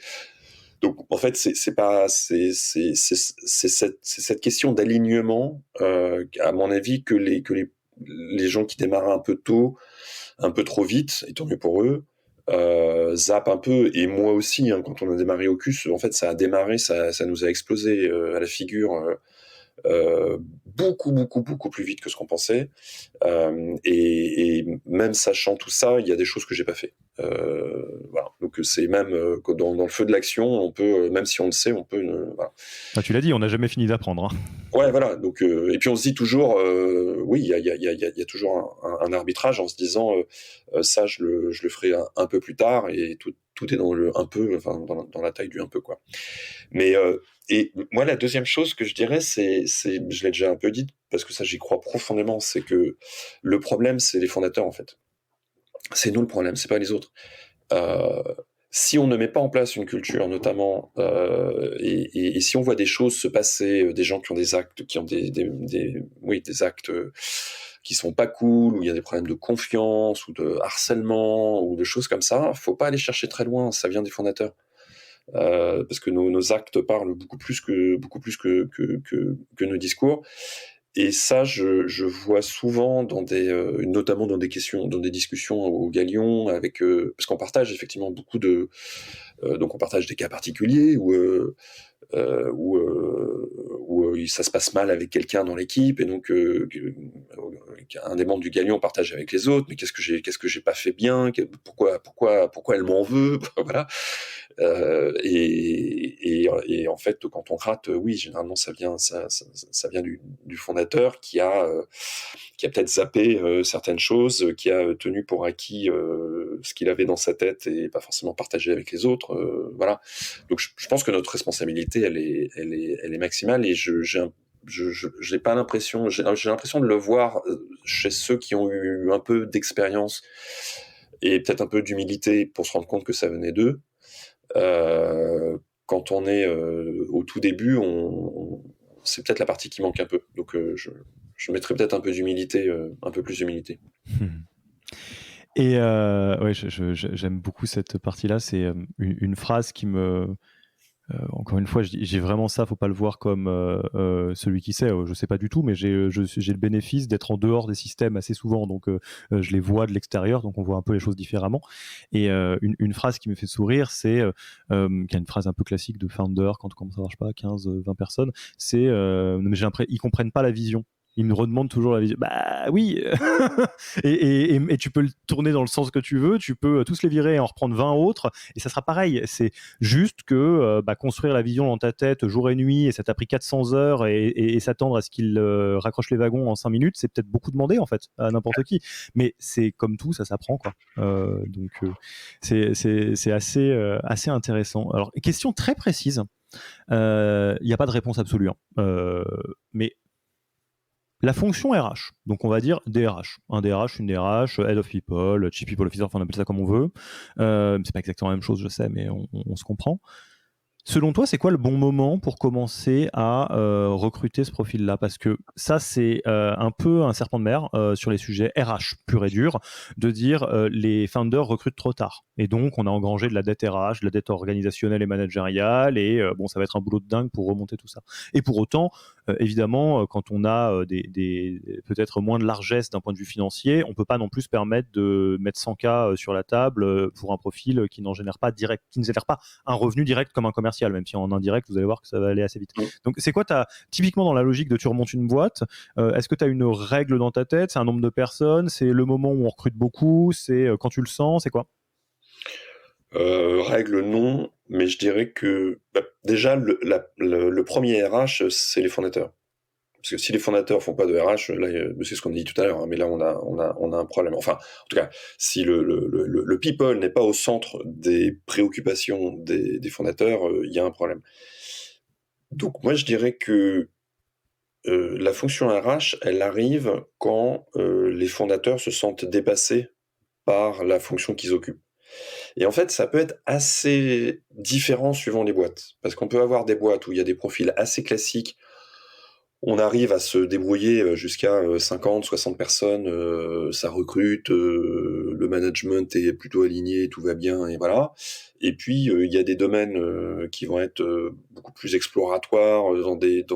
Donc, en fait, c'est pas, c'est cette question d'alignement, à mon avis, que les gens qui démarrent un peu tôt, un peu trop vite, et tant mieux pour eux, zappent un peu. Et moi aussi, hein, quand on a démarré au CUS, en fait, ça a démarré, ça nous a explosé à la figure. Beaucoup plus vite que ce qu'on pensait. Et même sachant tout ça, il y a des choses que j'ai pas fait. Voilà. Donc c'est même dans le feu de l'action, on peut, même si on le sait, on peut. Voilà. Ah, tu l'as dit, on n'a jamais fini d'apprendre. Hein. Ouais, voilà. Donc et puis on se dit toujours, oui, il y a toujours un arbitrage en se disant, ça, je le ferai un peu plus tard, et tout est dans le un peu, enfin dans la taille du un peu quoi. Mais et moi, la deuxième chose que je dirais, je l'ai déjà un peu dit, parce que ça, j'y crois profondément, c'est que le problème, c'est les fondateurs, en fait. C'est nous le problème, c'est pas les autres. Euh, Si on ne met pas en place une culture, notamment, et si on voit des choses se passer, des gens qui ont des actes, qui ont des actes qui sont pas cool, où il y a des problèmes de confiance, ou de harcèlement, ou de choses comme ça, faut pas aller chercher très loin, ça vient des fondateurs. Parce que nos actes parlent beaucoup plus que nos discours. Et ça, je vois souvent notamment dans des questions, dans des discussions au Galion, parce qu'on partage effectivement beaucoup donc on partage des cas particuliers où ça se passe mal avec quelqu'un dans l'équipe, et donc un des membres du Galion partage avec les autres, mais qu'est-ce que j'ai pas fait bien, pourquoi elle m'en veut, voilà. Et en fait, quand on rate, oui, généralement ça vient du fondateur qui a peut-être zappé certaines choses, qui a tenu pour acquis ce qu'il avait dans sa tête et pas forcément partagé avec les autres, voilà. Donc je pense que notre responsabilité, elle est maximale, et j'ai pas l'impression, j'ai l'impression de le voir chez ceux qui ont eu un peu d'expérience et peut-être un peu d'humilité pour se rendre compte que ça venait d'eux. Quand on est au tout début, c'est peut-être la partie qui manque un peu. Donc je mettrais peut-être un peu d'humilité, un peu plus d'humilité. Et ouais, j'aime beaucoup cette partie-là. C'est une phrase qui me... encore une fois, j'ai vraiment ça, faut pas le voir comme celui qui sait, je sais pas du tout, mais j'ai le bénéfice d'être en dehors des systèmes assez souvent, donc je les vois de l'extérieur, donc on voit un peu les choses différemment. Et une phrase qui me fait sourire, c'est, qui est une phrase un peu classique de founder, quand ça marche pas, 15, 20 personnes, c'est mais j'ai l'impression ils comprennent pas la vision. Ils me redemandent toujours la vision. Bah oui. et tu peux le tourner dans le sens que tu veux, tu peux tous les virer et en reprendre 20 autres, et ça sera pareil. C'est juste que construire la vision dans ta tête jour et nuit, et ça t'a pris 400 heures, et s'attendre à ce qu'il raccroche les wagons en 5 minutes, c'est peut-être beaucoup demandé en fait à n'importe qui. Mais c'est comme tout, ça s'apprend quoi. Donc c'est assez intéressant. Alors, question très précise. Il n'y a pas de réponse absolue, hein. Mais la fonction RH, donc on va dire DRH, un DRH, une DRH, Head of People, Chief People Officer, enfin on appelle ça comme on veut. C'est pas exactement la même chose, je sais, mais on se comprend. Selon toi, c'est quoi le bon moment pour commencer à recruter ce profil-là? Parce que ça, c'est un peu un serpent de mer sur les sujets RH pur et dur, de dire les founders recrutent trop tard. Et donc, on a engrangé de la dette RH, de la dette organisationnelle et managériale, et bon, ça va être un boulot de dingue pour remonter tout ça. Et pour autant, évidemment, quand on a peut-être moins de largesse d'un point de vue financier, on peut pas non plus se permettre de mettre 100K sur la table pour un profil qui ne génère pas un revenu direct comme un commercial, même si en indirect, vous allez voir que ça va aller assez vite. Donc, c'est quoi typiquement dans la logique de tu remontes une boîte, est-ce que tu as une règle dans ta tête? C'est un nombre de personnes? C'est le moment où on recrute beaucoup? C'est quand tu le sens? C'est quoi? Règle non, mais je dirais que déjà le premier RH, c'est les fondateurs. parce que si les fondateurs font pas de RH, là, c'est ce qu'on a dit tout à l'heure, hein, mais là on a un problème. Enfin, en tout cas, si le people n'est pas au centre des préoccupations des fondateurs, il y a un problème. Donc moi je dirais que la fonction RH, elle arrive quand les fondateurs se sentent dépassés par la fonction qu'ils occupent. Et en fait, ça peut être assez différent suivant les boîtes. Parce qu'on peut avoir des boîtes où il y a des profils assez classiques. On arrive à se débrouiller jusqu'à 50, 60 personnes, ça recrute, le management est plutôt aligné, tout va bien, et voilà. Et puis, il y a des domaines qui vont être beaucoup plus exploratoires, dans des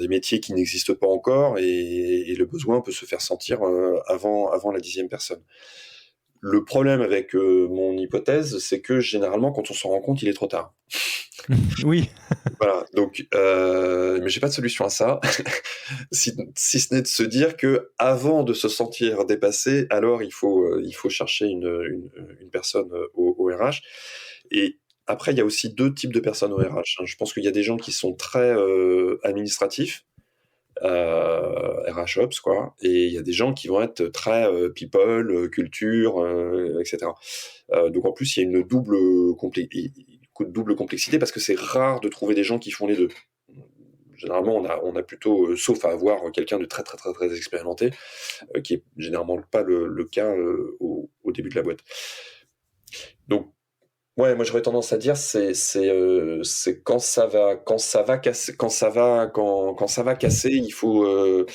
métiers qui n'existent pas encore, et le besoin peut se faire sentir avant la 10e personne. Le problème avec mon hypothèse, c'est que généralement, quand on s'en rend compte, il est trop tard. Oui. Voilà, donc, mais j'ai pas de solution à ça, si ce n'est de se dire que avant de se sentir dépassé, alors il faut chercher une personne au RH. Et après, il y a aussi deux types de personnes au RH, hein. Je pense qu'il y a des gens qui sont très administratifs, RH Ops, quoi, et il y a des gens qui vont être très people, culture, etc. Donc en plus, il y a une double complexité parce que c'est rare de trouver des gens qui font les deux. Généralement, on a plutôt, sauf à avoir quelqu'un de très très très très expérimenté, qui est généralement pas le cas au début de la boîte. Donc ouais, moi j'aurais tendance à dire c'est quand ça va casser, il faut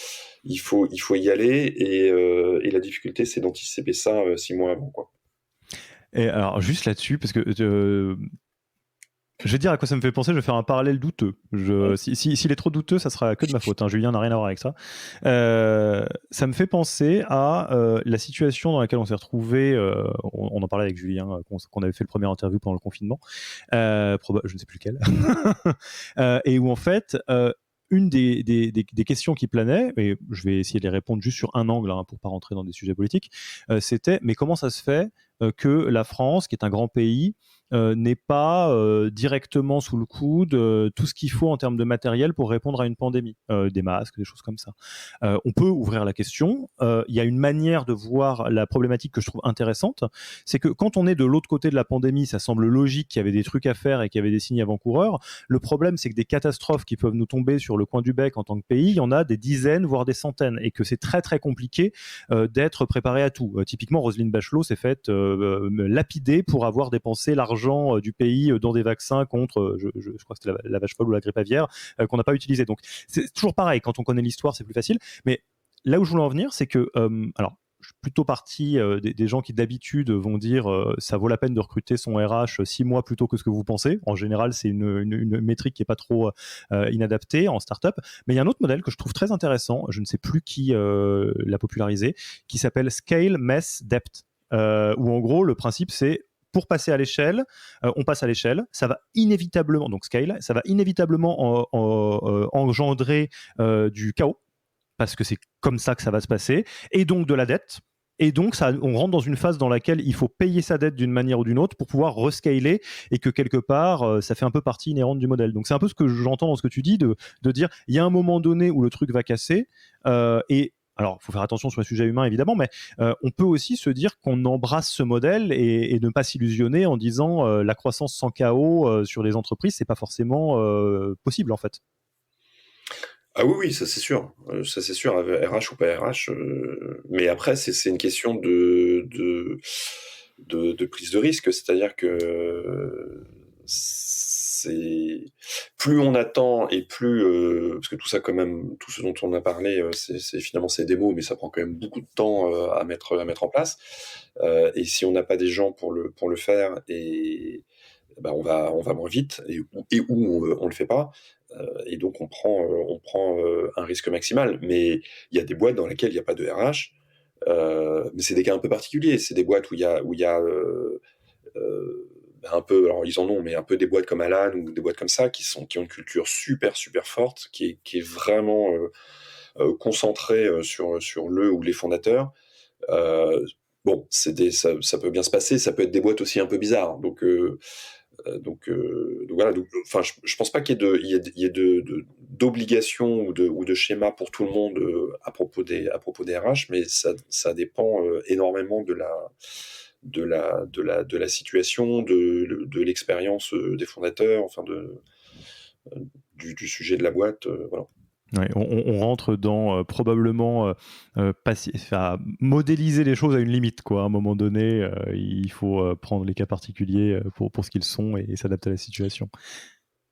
y aller, et la difficulté c'est d'anticiper ça 6 mois avant, quoi. Et alors, juste là-dessus, parce que je vais dire à quoi ça me fait penser, je vais faire un parallèle douteux. S'il est trop douteux, ça sera que de ma faute, hein. Julien n'a rien à voir avec ça. Ça me fait penser à la situation dans laquelle on s'est retrouvé, on en parlait avec Julien, qu'on avait fait le premier interview pendant le confinement, je ne sais plus lequel, et où en fait, une des questions qui planait, et je vais essayer de les répondre juste sur un angle, hein, pour pas rentrer dans des sujets politiques, c'était mais comment ça se fait que la France, qui est un grand pays, n'est pas directement sous le coude tout ce qu'il faut en termes de matériel pour répondre à une pandémie, des masques, des choses comme ça. On peut ouvrir la question. Il y a une manière de voir la problématique que je trouve intéressante, c'est que quand on est de l'autre côté de la pandémie, ça semble logique qu'il y avait des trucs à faire et qu'il y avait des signes avant-coureurs. Le problème, c'est que des catastrophes qui peuvent nous tomber sur le coin du bec en tant que pays, il y en a des dizaines, voire des centaines, et que c'est très très compliqué d'être préparé à tout. Typiquement, Roselyne Bachelot s'est faite lapider pour avoir dépensé l'argent du pays dans des vaccins contre, je crois que c'était la vache folle ou la grippe aviaire, qu'on n'a pas utilisé. Donc c'est toujours pareil, quand on connaît l'histoire, c'est plus facile. Mais là où je voulais en venir, c'est que, alors, je suis plutôt parti des gens qui d'habitude vont dire ça vaut la peine de recruter son RH 6 mois plutôt que ce que vous pensez. En général, c'est une métrique qui n'est pas trop inadaptée en startup. Mais il y a un autre modèle que je trouve très intéressant, je ne sais plus qui l'a popularisé, qui s'appelle Scale, Mess, Depth. Où en gros, le principe, c'est pour passer à l'échelle, on passe à l'échelle, ça va inévitablement, donc scale, ça va inévitablement engendrer du chaos, parce que c'est comme ça que ça va se passer, et donc de la dette. Et donc, on rentre dans une phase dans laquelle il faut payer sa dette d'une manière ou d'une autre pour pouvoir rescaler, et que quelque part, ça fait un peu partie inhérente du modèle. Donc, c'est un peu ce que j'entends dans ce que tu dis, de dire, il y a un moment donné où le truc va casser, et alors, il faut faire attention sur les sujets humains, évidemment, mais on peut aussi se dire qu'on embrasse ce modèle et ne pas s'illusionner en disant la croissance sans chaos sur les entreprises, c'est pas forcément possible, en fait. Ah oui, oui, ça c'est sûr. Ça c'est sûr, RH ou pas RH. Mais après, c'est une question de prise de risque. C'est-à-dire que c'est plus on attend et plus parce que tout ça quand même, tout ce dont on a parlé, c'est finalement c'est des mots, mais ça prend quand même beaucoup de temps à mettre en place. Et si on n'a pas des gens pour le faire, et ben on va moins vite, et où on le fait pas. Et donc on prend un risque maximal. Mais il y a des boîtes dans lesquelles il n'y a pas de RH, mais c'est des cas un peu particuliers. C'est des boîtes où il y a un peu, alors ils en ont, mais un peu des boîtes comme Alan ou des boîtes comme ça qui ont une culture super super forte, qui est vraiment concentrée sur le ou les fondateurs. Bon, ça peut bien se passer. Ça peut être des boîtes aussi un peu bizarres. Donc Donc voilà. Enfin, je pense pas qu'il y ait d'obligations ou de schémas pour tout le monde à propos des RH, mais ça dépend énormément de la situation, de l'expérience des fondateurs, enfin du sujet de la boîte, voilà. Ouais, on rentre dans probablement modéliser les choses à une limite, quoi. À un moment donné, il faut prendre les cas particuliers pour ce qu'ils sont et s'adapter à la situation.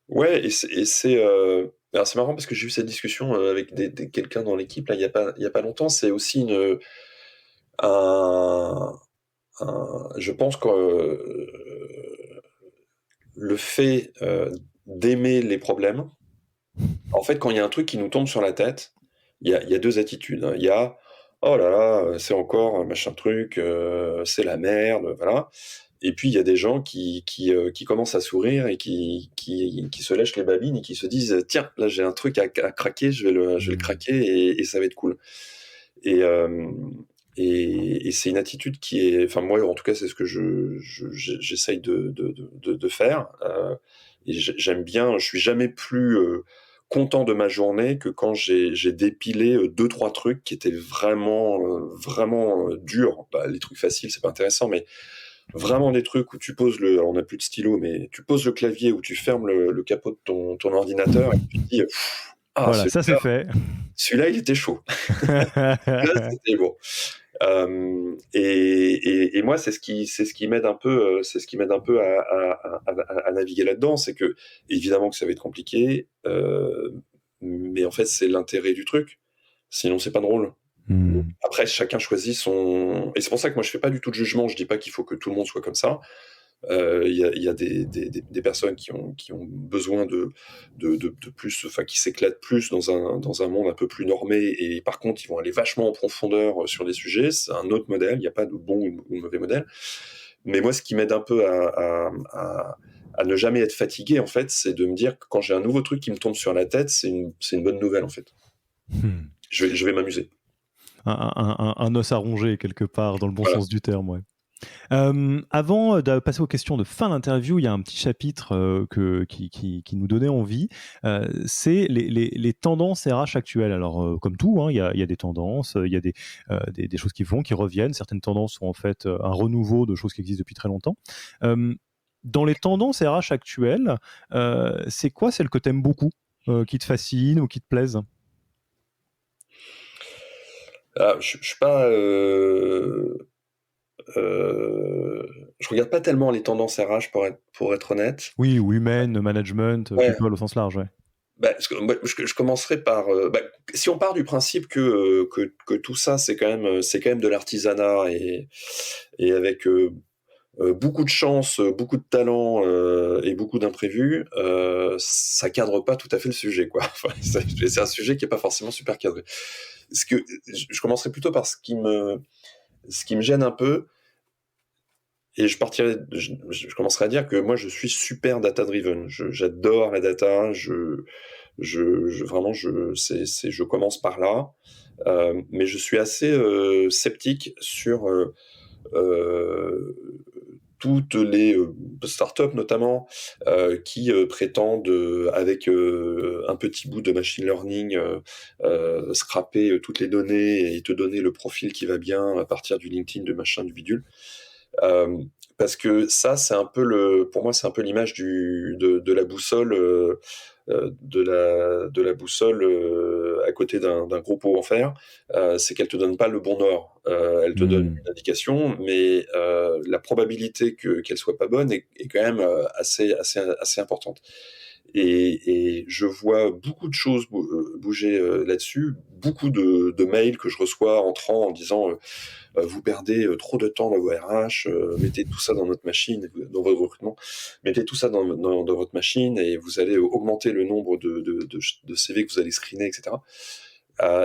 Ouais, alors c'est marrant parce que j'ai eu cette discussion avec quelqu'un dans l'équipe là il y a pas longtemps. C'est aussi un, je pense que le fait d'aimer les problèmes. En fait, quand il y a un truc qui nous tombe sur la tête, il y a deux attitudes, hein. Il y a oh là là, c'est encore un machin truc, c'est la merde, voilà. Et puis il y a des gens qui commencent à sourire et qui se lèchent les babines et qui se disent tiens, là j'ai un truc à craquer, je vais le craquer et ça va être cool. Et, et c'est une attitude qui est, enfin moi en tout cas c'est ce que j'essaye de faire. Et j'aime bien, je suis jamais plus content de ma journée que quand j'ai dépilé deux trois trucs qui étaient vraiment durs. Bah, les trucs faciles c'est pas intéressant, mais vraiment des trucs où tu poses alors on n'a plus de stylo, mais tu poses le clavier ou tu fermes le capot de ton ordinateur et tu te dis ah Voilà, ça c'est fait. celui-là il était chaud. Là c'était bon. Et moi c'est ce qui m'aide un peu à naviguer là-dedans, c'est que évidemment que ça va être compliqué, mais en fait c'est l'intérêt du truc, sinon c'est pas drôle. Après chacun choisit son, et c'est pour ça que moi je fais pas du tout de jugement, je dis pas qu'il faut que tout le monde soit comme ça. Il y a des personnes qui ont besoin de plus, enfin qui s'éclatent plus dans un monde un peu plus normé, et par contre ils vont aller vachement en profondeur sur des sujets. C'est un autre modèle, il n'y a pas de bon ou de mauvais modèle. Mais moi ce qui m'aide un peu à ne jamais être fatigué en fait, c'est de me dire que quand j'ai un nouveau truc qui me tombe sur la tête, c'est une bonne nouvelle en fait. Je vais m'amuser. Un os à ronger quelque part dans le bon Voilà. sens du terme, ouais. Avant de passer aux questions de fin d'interview, il y a un petit chapitre qui nous donnait envie. C'est les tendances RH actuelles. Alors, comme tout, hein, il y a des tendances, il y a des choses qui reviennent. Certaines tendances sont en fait un renouveau de choses qui existent depuis très longtemps. Dans les tendances RH actuelles, c'est quoi celle que tu aimes beaucoup, qui te fascine ou qui te plaise? Je suis pas. Je regarde pas tellement les tendances RH pour être honnête. Oui, ou humaine, management, Ouais. people au sens large, ouais. Bah, je commencerai par. Si on part du principe que tout ça c'est quand même de l'artisanat et avec beaucoup de chance, beaucoup de talent et beaucoup d'imprévus, ça cadre pas tout à fait le sujet, quoi. Enfin, c'est un sujet qui est pas forcément super cadré. Je commencerai plutôt par ce qui me gêne un peu. Et je commencerai à dire que moi je suis super data driven. J'adore la data. Vraiment, je commence par là. Mais je suis assez sceptique sur euh, toutes les startups notamment qui prétendent avec un petit bout de machine learning scraper toutes les données et te donner le profil qui va bien à partir du LinkedIn, de machin, du bidule. Parce que ça, pour moi, c'est un peu l'image de la boussole, de la boussole à côté d'un gros pot en fer. C'est qu'elle te donne pas le bon nord. Elle te donne une indication, mais la probabilité qu'elle soit pas bonne est quand même assez importante. Et je vois beaucoup de choses bouger là-dessus, beaucoup de mails que je reçois entrant en disant vous perdez trop de temps dans vos RH, mettez tout ça dans notre machine, dans votre recrutement, mettez tout ça dans votre machine et vous allez augmenter le nombre de CV que vous allez screener, etc.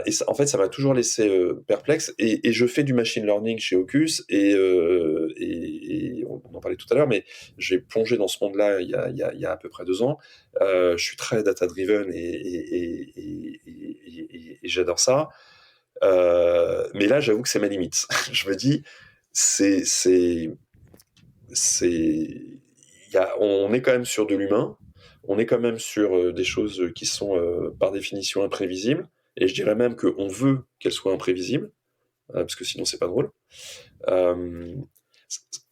Et ça, en fait, ça m'a toujours laissé perplexe. Et je fais du machine learning chez Ocus et on en parlait tout à l'heure, mais j'ai plongé dans ce monde-là il y a à peu près 2 ans. Je suis très data-driven et j'adore ça. Mais là, j'avoue que c'est ma limite. Je me dis, il on est quand même sur de l'humain, on est quand même sur des choses qui sont par définition imprévisibles, et je dirais même qu'on veut qu'elles soient imprévisibles, parce que sinon c'est pas drôle. Euh,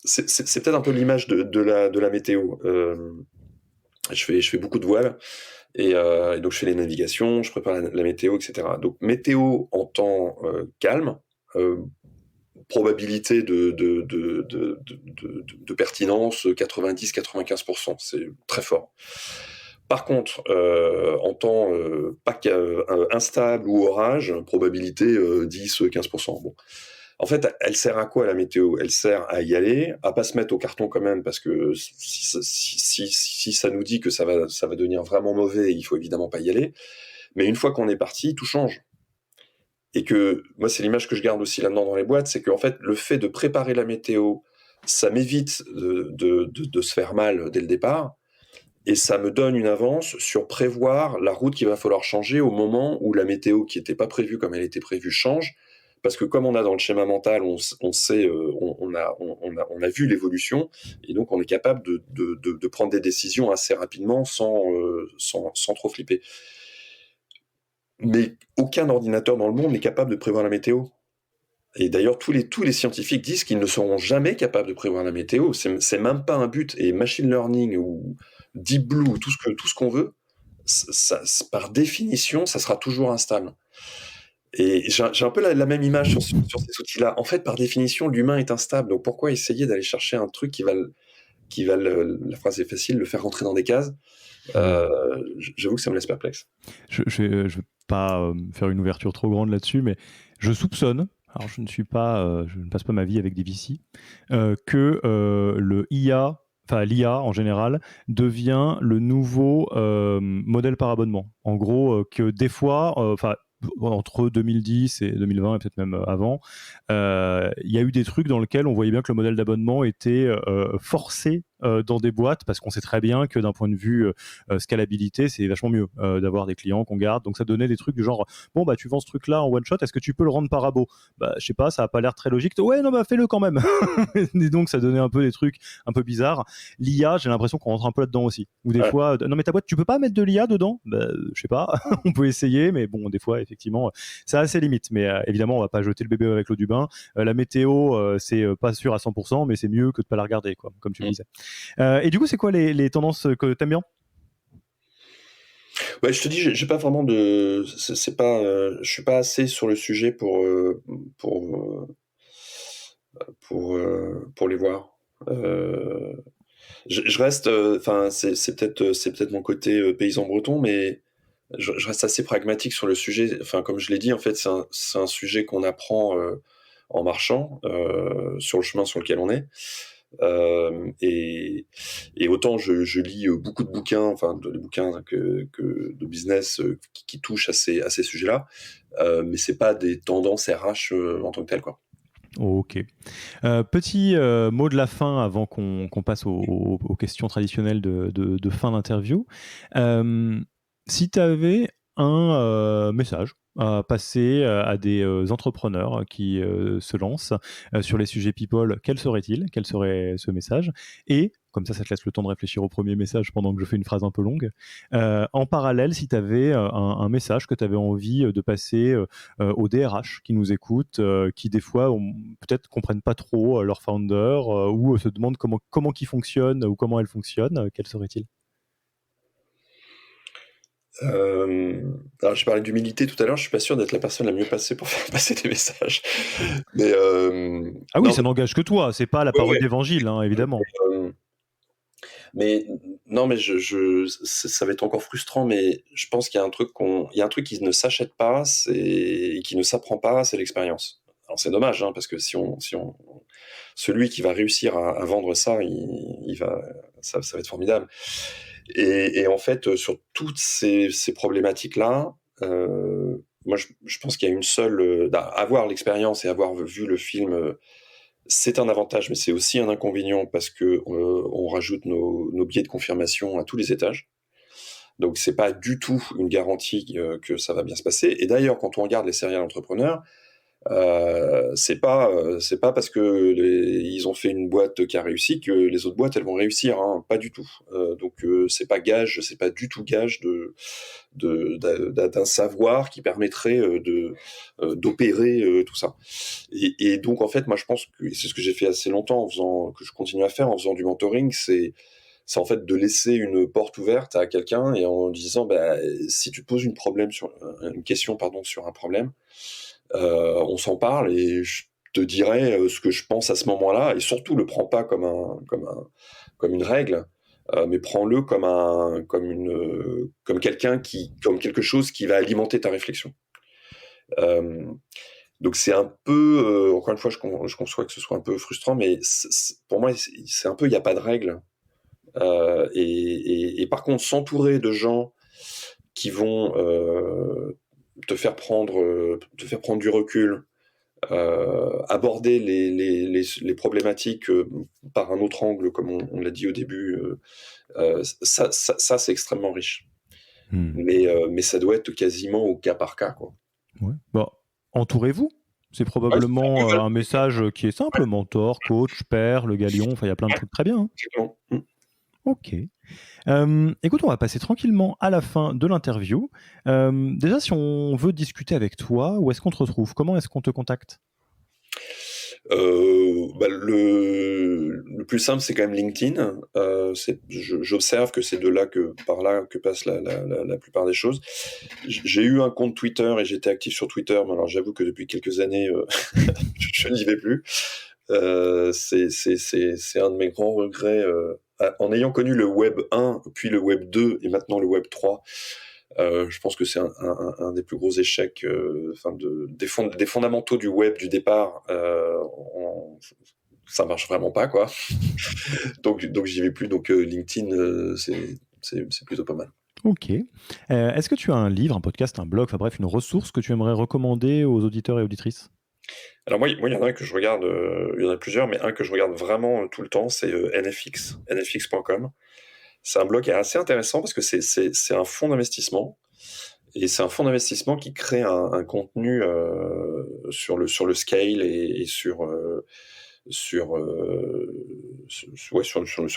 c'est peut-être un peu l'image de la météo. Je fais beaucoup de voile, et donc je fais les navigations, je prépare la météo, etc. Donc météo en temps calme, probabilité de pertinence 90-95%, c'est très fort. Par contre, en temps instable ou orage, probabilité 10-15%. Bon. En fait, elle sert à quoi la météo? Elle sert à y aller, à pas se mettre au carton quand même, parce que si ça nous dit que ça va devenir vraiment mauvais, il faut évidemment pas y aller. Mais une fois qu'on est parti, tout change. Et que moi, c'est l'image que je garde aussi là-dedans dans les boîtes, c'est qu'en fait, le fait de préparer la météo, ça m'évite de se faire mal dès le départ, et ça me donne une avance sur prévoir la route qu'il va falloir changer au moment où la météo qui n'était pas prévue comme elle était prévue change. Parce que comme on a dans le schéma mental, on sait, on a vu l'évolution, et donc on est capable de prendre des décisions assez rapidement sans trop flipper. Mais aucun ordinateur dans le monde n'est capable de prévoir la météo. Et d'ailleurs, tous les scientifiques disent qu'ils ne seront jamais capables de prévoir la météo. C'est même pas un but. Et machine learning ou deep blue, tout ce qu'on veut, par définition, ça sera toujours instable. Et j'ai un peu la même image sur ces outils-là. En fait, par définition, l'humain est instable. Donc pourquoi essayer d'aller chercher un truc qui va la phrase est facile, le faire rentrer dans des cases? J'avoue que ça me laisse perplexe. Je vais pas faire une ouverture trop grande là-dessus, mais je soupçonne, alors je ne passe pas ma vie avec des VC, que le IA, enfin l'IA en général, devient le nouveau modèle par abonnement. En gros, que des fois, entre 2010 et 2020 et peut-être même avant, il y a eu des trucs dans lesquels on voyait bien que le modèle d'abonnement était forcé dans des boîtes, parce qu'on sait très bien que d'un point de vue scalabilité, c'est vachement mieux d'avoir des clients qu'on garde. Donc ça donnait des trucs du genre, bon bah tu vends ce truc là en one shot, est-ce que tu peux le rendre par abo? Bah je sais pas, ça a pas l'air très logique. Ouais non bah fais-le quand même. Et donc ça donnait un peu des trucs un peu bizarres. L'IA, j'ai l'impression qu'on rentre un peu là-dedans aussi. Ou des fois, non mais ta boîte, tu peux pas mettre de l'IA dedans? Bah je sais pas, on peut essayer, mais bon des fois effectivement ça a ses limites. Mais évidemment on va pas jeter le bébé avec l'eau du bain. La météo, c'est pas sûr à 100%, mais c'est mieux que de pas la regarder, quoi, comme tu le disais. Et du coup, c'est quoi les tendances que t'aimes bien? Ouais, je te dis, j'ai pas vraiment c'est pas, je suis pas assez sur le sujet pour les voir. Je reste, enfin, c'est peut-être mon côté paysan breton, mais je reste assez pragmatique sur le sujet. Enfin, comme je l'ai dit, en fait, c'est un sujet qu'on apprend en marchant sur le chemin sur lequel on est. Et autant je lis beaucoup de bouquins, enfin des bouquins de business qui touchent à ces sujets-là, mais c'est pas des tendances RH en tant que telles, quoi. Ok. Petit mot de la fin avant qu'on passe aux questions traditionnelles de fin d'interview. Si tu avais un message à passer à des entrepreneurs qui se lancent sur les sujets people, quel serait-il? Quel serait ce message? Et, comme ça te laisse le temps de réfléchir au premier message pendant que je fais une phrase un peu longue. En parallèle, si tu avais un message que tu avais envie de passer aux DRH qui nous écoutent, qui des fois peut-être comprennent pas trop leur founder ou se demandent comment qui fonctionne ou comment elle fonctionne, quel serait-il? Alors j'ai parlé d'humilité tout à l'heure, je suis pas sûr d'être la personne la mieux placée pour faire passer des messages. Mais Ah oui, non, ça n'engage que toi, c'est pas la parole ouais, d'évangile, hein, évidemment. euh, mais non, mais ça va être encore frustrant, mais je pense qu'il y a il y a un truc qui ne s'achète pas, qui ne s'apprend pas, c'est l'expérience. Alors c'est dommage, hein, parce que celui qui va réussir à vendre ça, ça va être formidable. Et en fait, sur toutes ces problématiques-là, moi, je pense qu'il y a une seule, avoir l'expérience et avoir vu le film, c'est un avantage, mais c'est aussi un inconvénient parce que on rajoute nos biais de confirmation à tous les étages. Donc c'est pas du tout une garantie que ça va bien se passer. Et d'ailleurs, quand on regarde les serial entrepreneurs, C'est pas parce que ils ont fait une boîte qui a réussi que les autres boîtes elles vont réussir, hein, pas du tout. Donc c'est pas du tout gage d'un savoir qui permettrait d'opérer tout ça. Et donc en fait, moi je pense que c'est ce que j'ai fait assez longtemps que je continue à faire en faisant du mentoring, c'est en fait de laisser une porte ouverte à quelqu'un et en disant bah, si tu te poses une question sur un problème, on s'en parle et je te dirai ce que je pense à ce moment-là, et surtout le prends pas comme une règle, mais prends-le comme comme quelque chose qui va alimenter ta réflexion. Euh, donc c'est un peu, encore une fois, je conçois que ce soit un peu frustrant, mais pour moi c'est un peu, il n'y a pas de règle. Et par contre, s'entourer de gens qui vont te faire prendre du recul, aborder les problématiques par un autre angle, comme on l'a dit au début, ça c'est extrêmement riche. Mais ça doit être quasiment au cas par cas, quoi. Ouais. Bon, entourez-vous. C'est probablement un message qui est simple. Mentor, coach, père, le galion. Enfin, il y a plein de trucs très bien. Hein. Ok. Écoute, on va passer tranquillement à la fin de l'interview. Déjà, si on veut discuter avec toi, où est-ce qu'on te retrouve? Comment est-ce qu'on te contacte? Le plus simple, c'est quand même LinkedIn. J'observe que c'est par là que passent la plupart des choses. J'ai eu un compte Twitter et j'étais actif sur Twitter, mais alors j'avoue que depuis quelques années, je n'y vais plus. C'est un de mes grands regrets. En ayant connu le Web 1, puis le Web 2 et maintenant le Web 3, je pense que c'est un des plus gros échecs, des fondamentaux du web du départ. Ça marche vraiment pas, quoi. donc j'y vais plus. Donc LinkedIn, c'est plutôt pas mal. Ok. Est-ce que tu as un livre, un podcast, un blog, enfin bref, une ressource que tu aimerais recommander aux auditeurs et auditrices? Alors moi, il y en a un que je regarde, il y en a plusieurs, mais un que je regarde vraiment tout le temps, c'est nfx.com. C'est un blog qui est assez intéressant parce que c'est un fonds d'investissement. Et c'est un fonds d'investissement qui crée un contenu sur le scale et sur le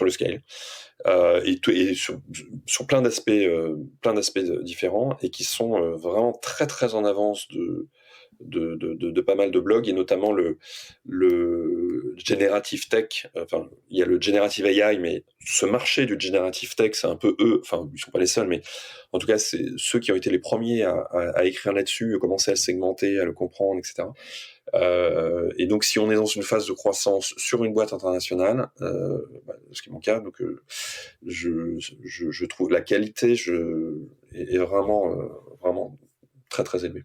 scale, et sur plein d'aspects différents, et qui sont vraiment très très en avance de pas mal de blogs, et notamment le generative tech. Enfin, il y a le generative AI, mais ce marché du generative tech, c'est un peu eux, enfin, ils sont pas les seuls, mais en tout cas, c'est ceux qui ont été les premiers à écrire là-dessus, à commencer à le segmenter, à le comprendre, etc. Et donc, si on est dans une phase de croissance sur une boîte internationale, ce qui est mon cas, donc je trouve la qualité est vraiment très très élevée.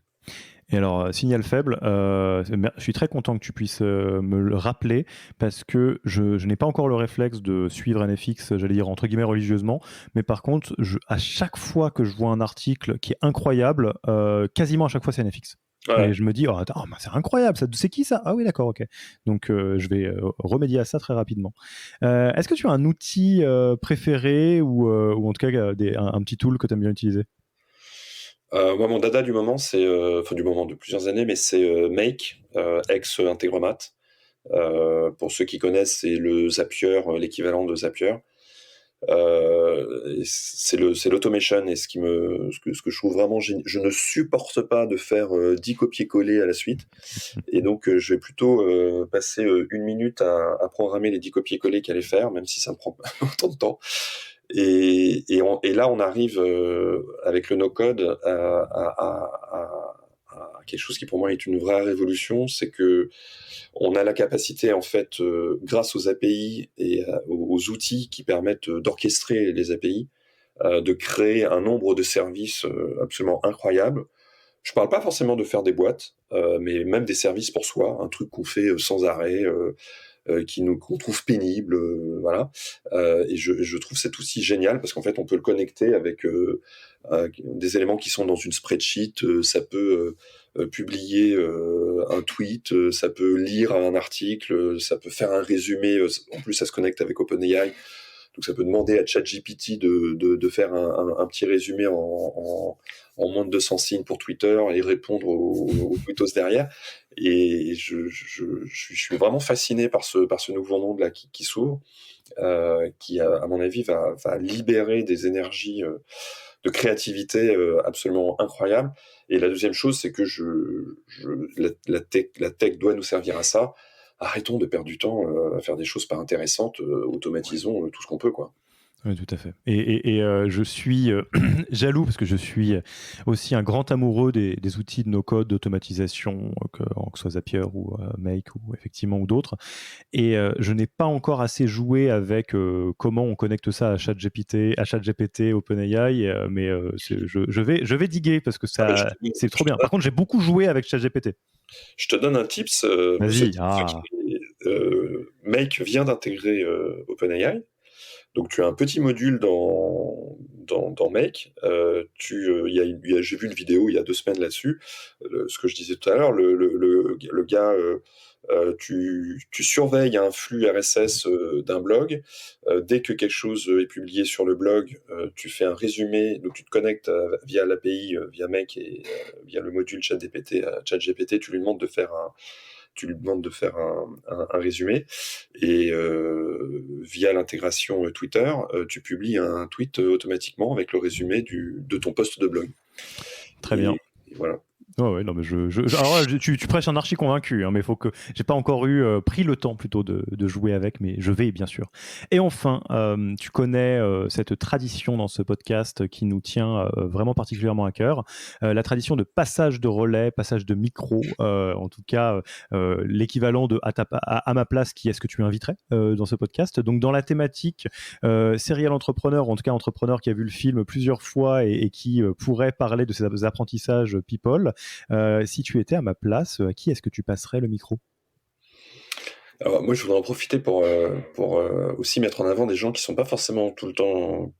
Et alors, signal faible, je suis très content que tu puisses me le rappeler, parce que je n'ai pas encore le réflexe de suivre NFX, j'allais dire entre guillemets religieusement, mais par contre, à chaque fois que je vois un article qui est incroyable, quasiment à chaque fois c'est NFX. Ouais. Et je me dis, attends, c'est incroyable, c'est qui ça? Ah oui, d'accord, ok. Donc je vais remédier à ça très rapidement. Est-ce que tu as un outil préféré, ou en tout cas un petit tool que tu aimes bien utiliser? Moi, mon dada du moment, du moment de plusieurs années, mais c'est Make, ex-Integromat. Pour ceux qui connaissent, c'est le Zapier, l'équivalent de Zapier. C'est l'automation, et ce que je trouve vraiment génial. Je ne supporte pas de faire 10 copier-coller à la suite, et donc je vais plutôt passer 1 minute à programmer les 10 copier-coller qu'il allait faire, même si ça me prend autant de temps. Et là, on arrive avec le no-code à quelque chose qui pour moi est une vraie révolution. C'est que on a la capacité, en fait, grâce aux API et aux outils qui permettent d'orchestrer les API, de créer un nombre de services absolument incroyable. Je parle pas forcément de faire des boîtes, mais même des services pour soi, un truc qu'on fait sans arrêt, qu'on trouve pénible, voilà. Et je trouve cet outil génial parce qu'en fait, on peut le connecter avec des éléments qui sont dans une spreadsheet. Ça peut publier un tweet, ça peut lire un article, ça peut faire un résumé. En plus, ça se connecte avec OpenAI. Donc, ça peut demander à ChatGPT de faire un petit résumé en moins de 200 signes pour Twitter et répondre aux tweetos derrière. Et je suis vraiment fasciné par ce nouveau monde là qui s'ouvre, qui à mon avis va libérer des énergies de créativité absolument incroyables. Et la deuxième chose, c'est que la tech doit nous servir à ça. Arrêtons de perdre du temps à faire des choses pas intéressantes, automatisons tout ce qu'on peut, quoi. Oui, tout à fait. Et je suis jaloux parce que je suis aussi un grand amoureux des outils de no-code, d'automatisation, que ce soit Zapier ou Make ou effectivement ou d'autres. Et je n'ai pas encore assez joué avec comment on connecte ça à ChatGPT, OpenAI, mais je vais diguer parce que c'est trop bien. Par contre, j'ai beaucoup joué avec ChatGPT. Je te donne un tips. Vas-y. Make vient d'intégrer OpenAI. Donc, tu as un petit module dans Make. J'ai vu une vidéo il y a 2 semaines là-dessus. Ce que je disais tout à l'heure, le gars, tu surveilles un flux RSS d'un blog. Dès que quelque chose est publié sur le blog, tu fais un résumé. Donc, tu te connectes via l'API, via Make et via le module ChatGPT. Tu lui demandes de faire un résumé, et via l'intégration Twitter, tu publies un tweet automatiquement avec le résumé de ton post de blog. Très bien. Et voilà. Ouais, non, mais alors là, tu prêches un archi convaincu, hein, mais faut que j'ai pas encore pris le temps plutôt de jouer avec, mais je vais bien sûr. Et enfin, tu connais cette tradition dans ce podcast qui nous tient vraiment particulièrement à cœur, la tradition de passage de relais, passage de micro, en tout cas l'équivalent de à ma place, qui est-ce que tu inviterais dans ce podcast. Donc dans la thématique serial entrepreneur, ou en tout cas entrepreneur qui a vu le film plusieurs fois et qui pourrait parler de ses apprentissages people. Si tu étais à ma place, à qui est-ce que tu passerais le micro ? Alors, moi, je voudrais en profiter pour aussi mettre en avant des gens qui sont pas forcément tout le temps,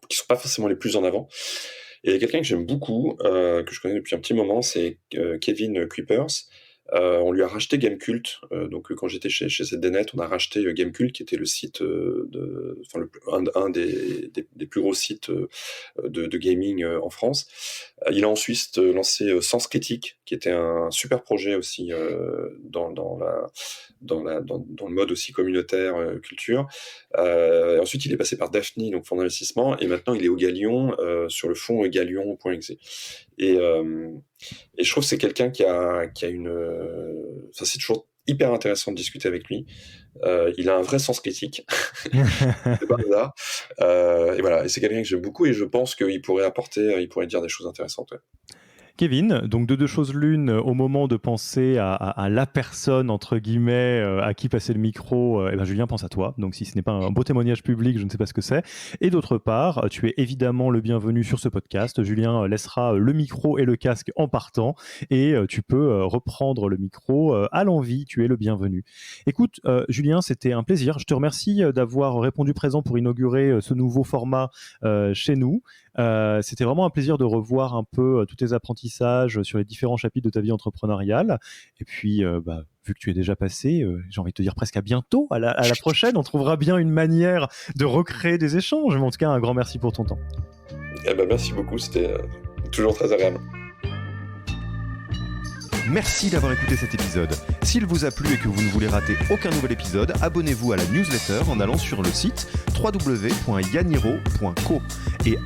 qui sont pas forcément les plus en avant. Et il y a quelqu'un que j'aime beaucoup, que je connais depuis un petit moment, c'est Kevin Kuipers. On lui a racheté Gamecult. Donc, quand j'étais chez ZDNet, on a racheté Gamecult, qui était le site un des plus gros sites de gaming en France. Il a ensuite lancé Sens Critique, qui était un super projet aussi dans le mode aussi communautaire culture. Ensuite, il est passé par Daphne, donc fonds d'investissement, et maintenant il est au Galion sur le fonds galion.exe. Et je trouve que c'est quelqu'un qui a une. Enfin, c'est toujours hyper intéressant de discuter avec lui. Il a un vrai sens critique. C'est pas hasard. Et voilà. Et c'est quelqu'un que j'aime beaucoup, et je pense qu'il pourrait dire des choses intéressantes. Ouais. Kevin, donc de deux choses l'une, au moment de penser à la personne, entre guillemets, à qui passer le micro, Julien pense à toi. Donc si ce n'est pas un beau témoignage public, je ne sais pas ce que c'est. Et d'autre part, tu es évidemment le bienvenu sur ce podcast. Julien laissera le micro et le casque en partant, et tu peux reprendre le micro à l'envie. Tu es le bienvenu. Écoute, Julien, c'était un plaisir. Je te remercie d'avoir répondu présent pour inaugurer ce nouveau format chez nous. C'était vraiment un plaisir de revoir un peu tous tes apprentissages sur les différents chapitres de ta vie entrepreneuriale. Et puis, vu que tu es déjà passé, j'ai envie de te dire presque à bientôt, à la prochaine. On trouvera bien une manière de recréer des échanges. Mais en tout cas, un grand merci pour ton temps. Merci beaucoup, c'était toujours très agréable. Merci d'avoir écouté cet épisode. S'il vous a plu et que vous ne voulez rater aucun nouvel épisode, abonnez-vous à la newsletter en allant sur le site www.yaniro.co. Et